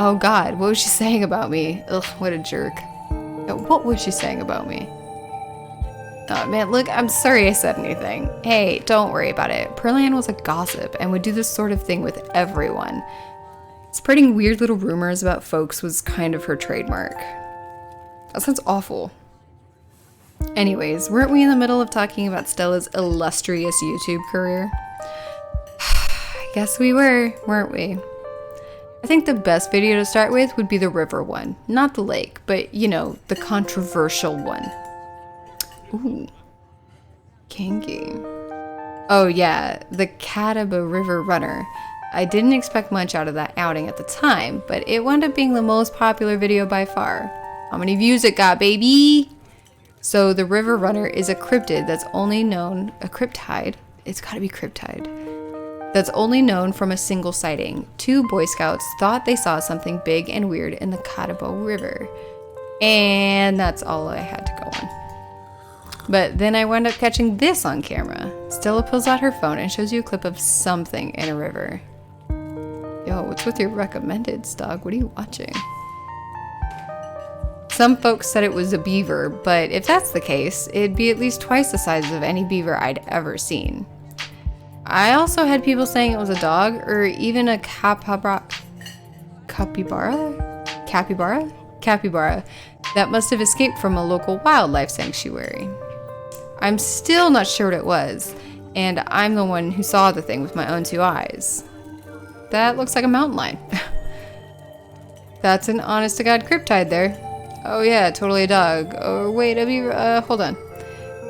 Oh god, what was she saying about me? Ugh, what a jerk. What was she saying about me? Oh man, look, I'm sorry I said anything. Hey, don't worry about it. Perlan was a gossip and would do this sort of thing with everyone. Spreading weird little rumors about folks was kind of her trademark. That sounds awful. Anyways, weren't we in the middle of talking about Stella's illustrious YouTube career? I guess we were, weren't we? I think the best video to start with would be the river one. Not the lake, but, you know, the controversial one. Ooh. Kinky. Oh yeah, the Catawba River Runner. I didn't expect much out of that outing at the time, but it wound up being the most popular video by far. How many views it got, baby? So the River Runner is a cryptid that's only known, a cryptide, it's gotta be cryptide, that's only known from a single sighting. 2 Boy Scouts thought they saw something big and weird in the Catawba River. And that's all I had to go on. But then I wound up catching this on camera. Stella pulls out her phone and shows you a clip of something in a river. Yo, what's with your recommendeds, dog? What are you watching? Some folks said it was a beaver, but if that's the case, it'd be at least twice the size of any beaver I'd ever seen. I also had people saying it was a dog, or even a capybara that must have escaped from a local wildlife sanctuary. I'm still not sure what it was, and I'm the one who saw the thing with my own 2 eyes. That looks like a mountain lion. That's an honest-to-God cryptide there. Oh yeah, totally a dog. Oh wait, a beaver, hold on.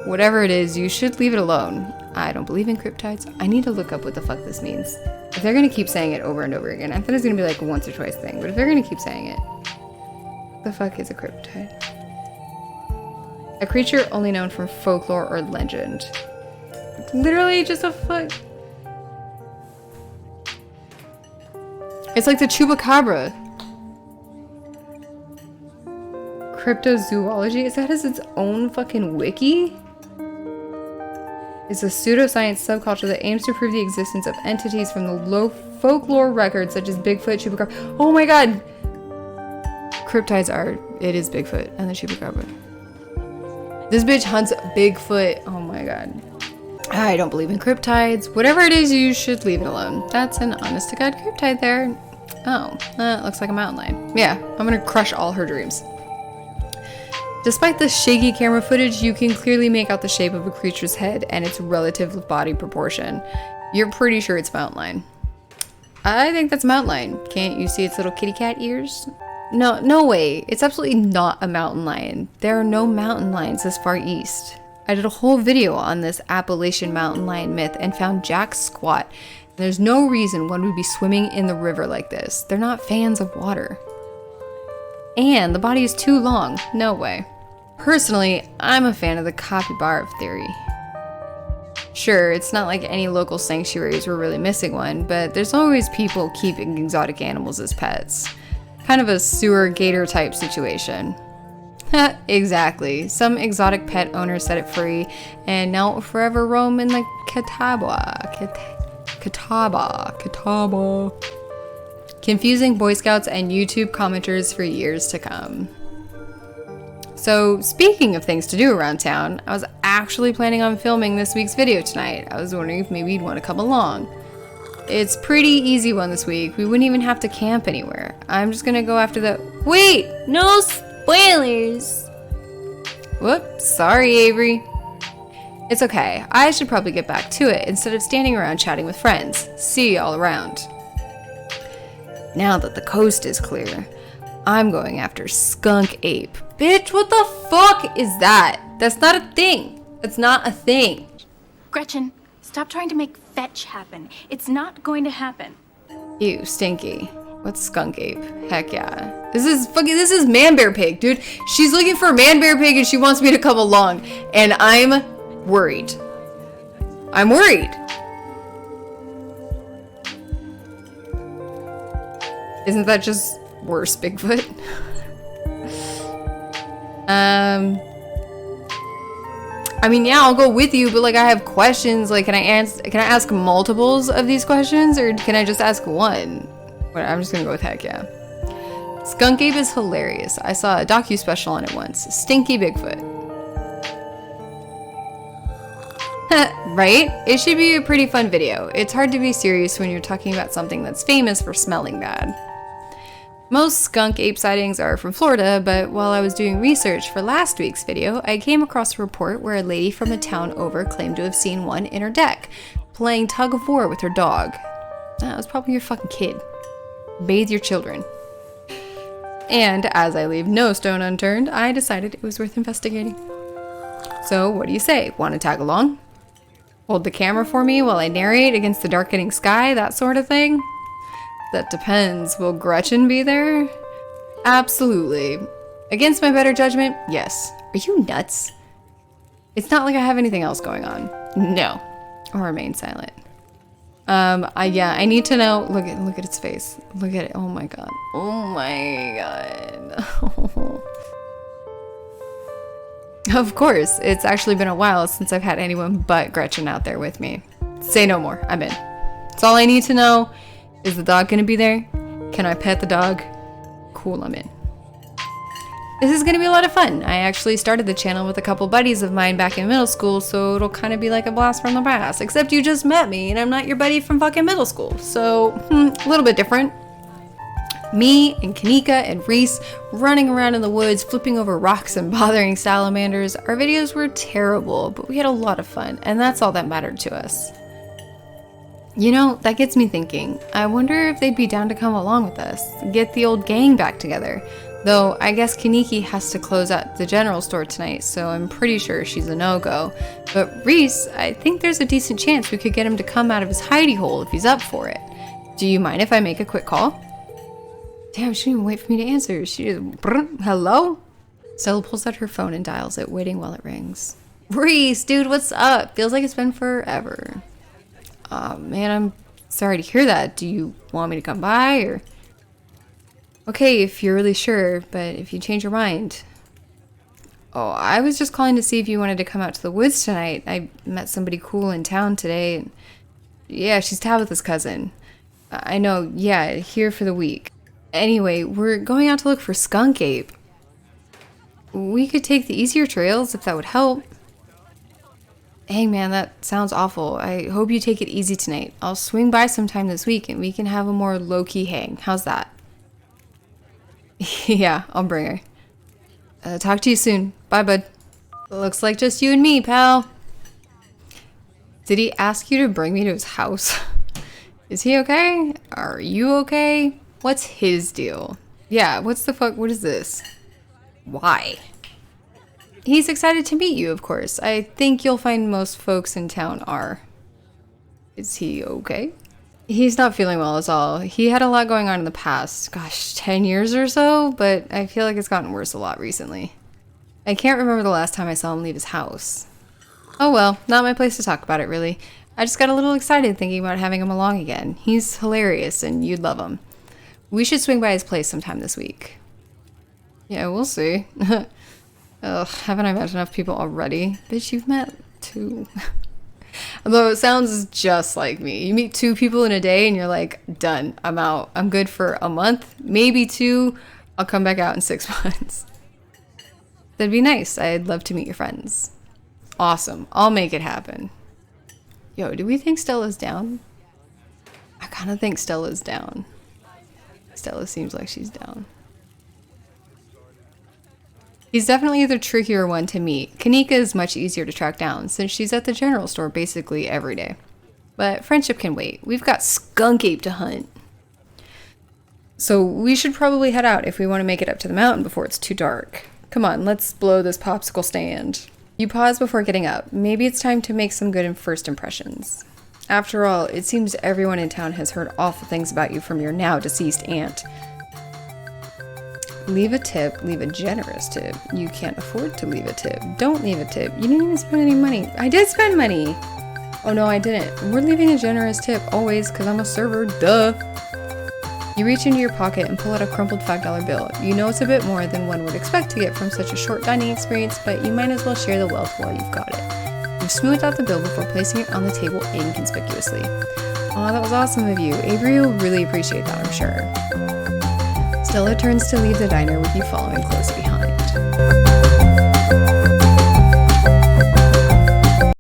Whatever it is, you should leave it alone. I don't believe in cryptides. I need to look up what the fuck this means. If they're gonna keep saying it over and over again, I thought it was gonna be like a once or twice thing, but if they're gonna keep saying it, what the fuck is a cryptide? A creature only known from folklore or legend. It's literally just a fuck. It's like the chupacabra. Cryptozoology? Is that its own fucking wiki? It's a pseudoscience subculture that aims to prove the existence of entities from the low folklore records such as Bigfoot, Chupacabra. Oh my god! Cryptides are, it is Bigfoot and the Chupacabra. This bitch hunts Bigfoot. Oh my god. I don't believe in cryptides. Whatever it is, you should leave it alone. That's an honest-to-God cryptide there. Oh, that looks like a mountain lion. Yeah, I'm gonna crush all her dreams. Despite the shaky camera footage, you can clearly make out the shape of a creature's head and its relative body proportion. You're pretty sure it's mountain lion. I think that's a mountain lion. Can't you see its little kitty cat ears? No, no way. It's absolutely not a mountain lion. There are no mountain lions this far east. I did a whole video on this Appalachian mountain lion myth and found Jack squat. And there's no reason one would be swimming in the river like this. They're not fans of water. And the body is too long. No way. Personally, I'm a fan of the capybara theory. Sure, it's not like any local sanctuaries were really missing one, but there's always people keeping exotic animals as pets. Kind of a sewer gator type situation. Exactly. Some exotic pet owner set it free, and now it will forever roam in the Catawba. Confusing Boy Scouts and YouTube commenters for years to come. So, speaking of things to do around town, I was actually planning on filming this week's video tonight. I was wondering if maybe you'd want to come along. It's pretty easy one this week. We wouldn't even have to camp anywhere. I'm just gonna go after the— Wait! No spoilers! Whoops, sorry Avery. It's okay. I should probably get back to it instead of standing around chatting with friends. See y'all around. Now that the coast is clear, I'm going after Skunk Ape. Bitch, what the fuck is that? That's not a thing. That's not a thing. Gretchen, stop trying to make fetch happen. It's not going to happen. Ew, stinky. What's Skunk Ape? Heck yeah. This is Man Bear Pig, dude. She's looking for Man Bear Pig and she wants me to come along. And I'm worried. I'm worried. Isn't that just worse, Bigfoot? I mean, yeah, I'll go with you, but like I have questions. Like, can I ask multiples of these questions, or can I just ask one? But I'm just gonna go with heck yeah. Skunk Ape is hilarious. I saw a docu-special on it once. Stinky Bigfoot. Right? It should be a pretty fun video. It's hard to be serious when you're talking about something that's famous for smelling bad. Most skunk ape sightings are from Florida, but while I was doing research for last week's video, I came across a report where a lady from a town over claimed to have seen one in her deck, playing tug of war with her dog. That was probably your fucking kid. Bathe your children. And as I leave no stone unturned, I decided it was worth investigating. So what do you say? Want to tag along? Hold the camera for me while I narrate against the darkening sky, that sort of thing? That depends. Will Gretchen be there? Absolutely. Against my better judgment, yes. Are you nuts? It's not like I have anything else going on. No. I'll remain silent. Yeah, I need to know. Look at its face. Look at it. Oh my god. Oh my god. Of course, it's actually been a while since I've had anyone but Gretchen out there with me. Say no more. I'm in. That's all I need to know. Is the dog gonna be there? Can I pet the dog? Cool, I'm in. This is gonna be a lot of fun. I actually started the channel with a couple buddies of mine back in middle school, so it'll kind of be like a blast from the past. Except you just met me, and I'm not your buddy from fucking middle school. So, a little bit different. Me and Kanika and Reese running around in the woods, flipping over rocks and bothering salamanders. Our videos were terrible, but we had a lot of fun, and that's all that mattered to us. You know, that gets me thinking. I wonder if they'd be down to come along with us, get the old gang back together. Though, I guess Kaniki has to close at the general store tonight, so I'm pretty sure she's a no-go. But Reese, I think there's a decent chance we could get him to come out of his hidey hole if he's up for it. Do you mind if I make a quick call? Damn, she didn't even wait for me to answer. She just, hello? Stella pulls out her phone and dials it, waiting while it rings. Reese, dude, what's up? Feels like it's been forever. Aw, man, I'm sorry to hear that. Do you want me to come by, or? Okay, if you're really sure, but if you change your mind. Oh, I was just calling to see if you wanted to come out to the woods tonight. I met somebody cool in town today. Yeah, she's Tabitha's cousin. I know, yeah, here for the week. Anyway, we're going out to look for Skunk Ape. We could take the easier trails if that would help. Hey man, that sounds awful. I hope you take it easy tonight. I'll swing by sometime this week and we can have a more low-key hang. How's that? Yeah, I'll bring her. Talk to you soon. Bye, bud. Looks like just you and me, pal. Did he ask you to bring me to his house? Is he okay? Are you okay? What's his deal? Yeah, what's the fuck? What is this? Why? He's excited to meet you, of course. I think you'll find most folks in town are. Is he okay? He's not feeling well is all. He had a lot going on in the past. Gosh, 10 years or so, but I feel like it's gotten worse a lot recently. I can't remember the last time I saw him leave his house. Oh well, not my place to talk about it really. I just got a little excited thinking about having him along again. He's hilarious and you'd love him. We should swing by his place sometime this week. Yeah, we'll see. Ugh, haven't I met enough people already? Bitch, you've met 2. Although it sounds just like me. You meet 2 people in a day and you're like, done, I'm out. I'm good for a month, maybe 2. I'll come back out in 6 months. That'd be nice. I'd love to meet your friends. Awesome. I'll make it happen. Yo, do we think Stella's down? I kind of think Stella's down. Stella seems like she's down. He's definitely the trickier one to meet. Kanika is much easier to track down since she's at the general store basically every day. But friendship can wait. We've got Skunk Ape to hunt. So we should probably head out if we want to make it up to the mountain before it's too dark. Come on, let's blow this popsicle stand. You pause before getting up. Maybe it's time to make some good first impressions. After all, it seems everyone in town has heard awful things about you from your now deceased aunt. Leave a tip, leave a generous tip. You can't afford to leave a tip. Don't leave a tip. You didn't even spend any money. I did spend money! Oh no, I didn't. We're leaving a generous tip, always, because I'm a server, duh! You reach into your pocket and pull out a crumpled $5 bill. You know it's a bit more than one would expect to get from such a short dining experience, but you might as well share the wealth while you've got it. You smooth out the bill before placing it on the table inconspicuously. Aw, that was awesome of you. Avery will really appreciate that, I'm sure. Stella turns to leave the diner with you following close behind.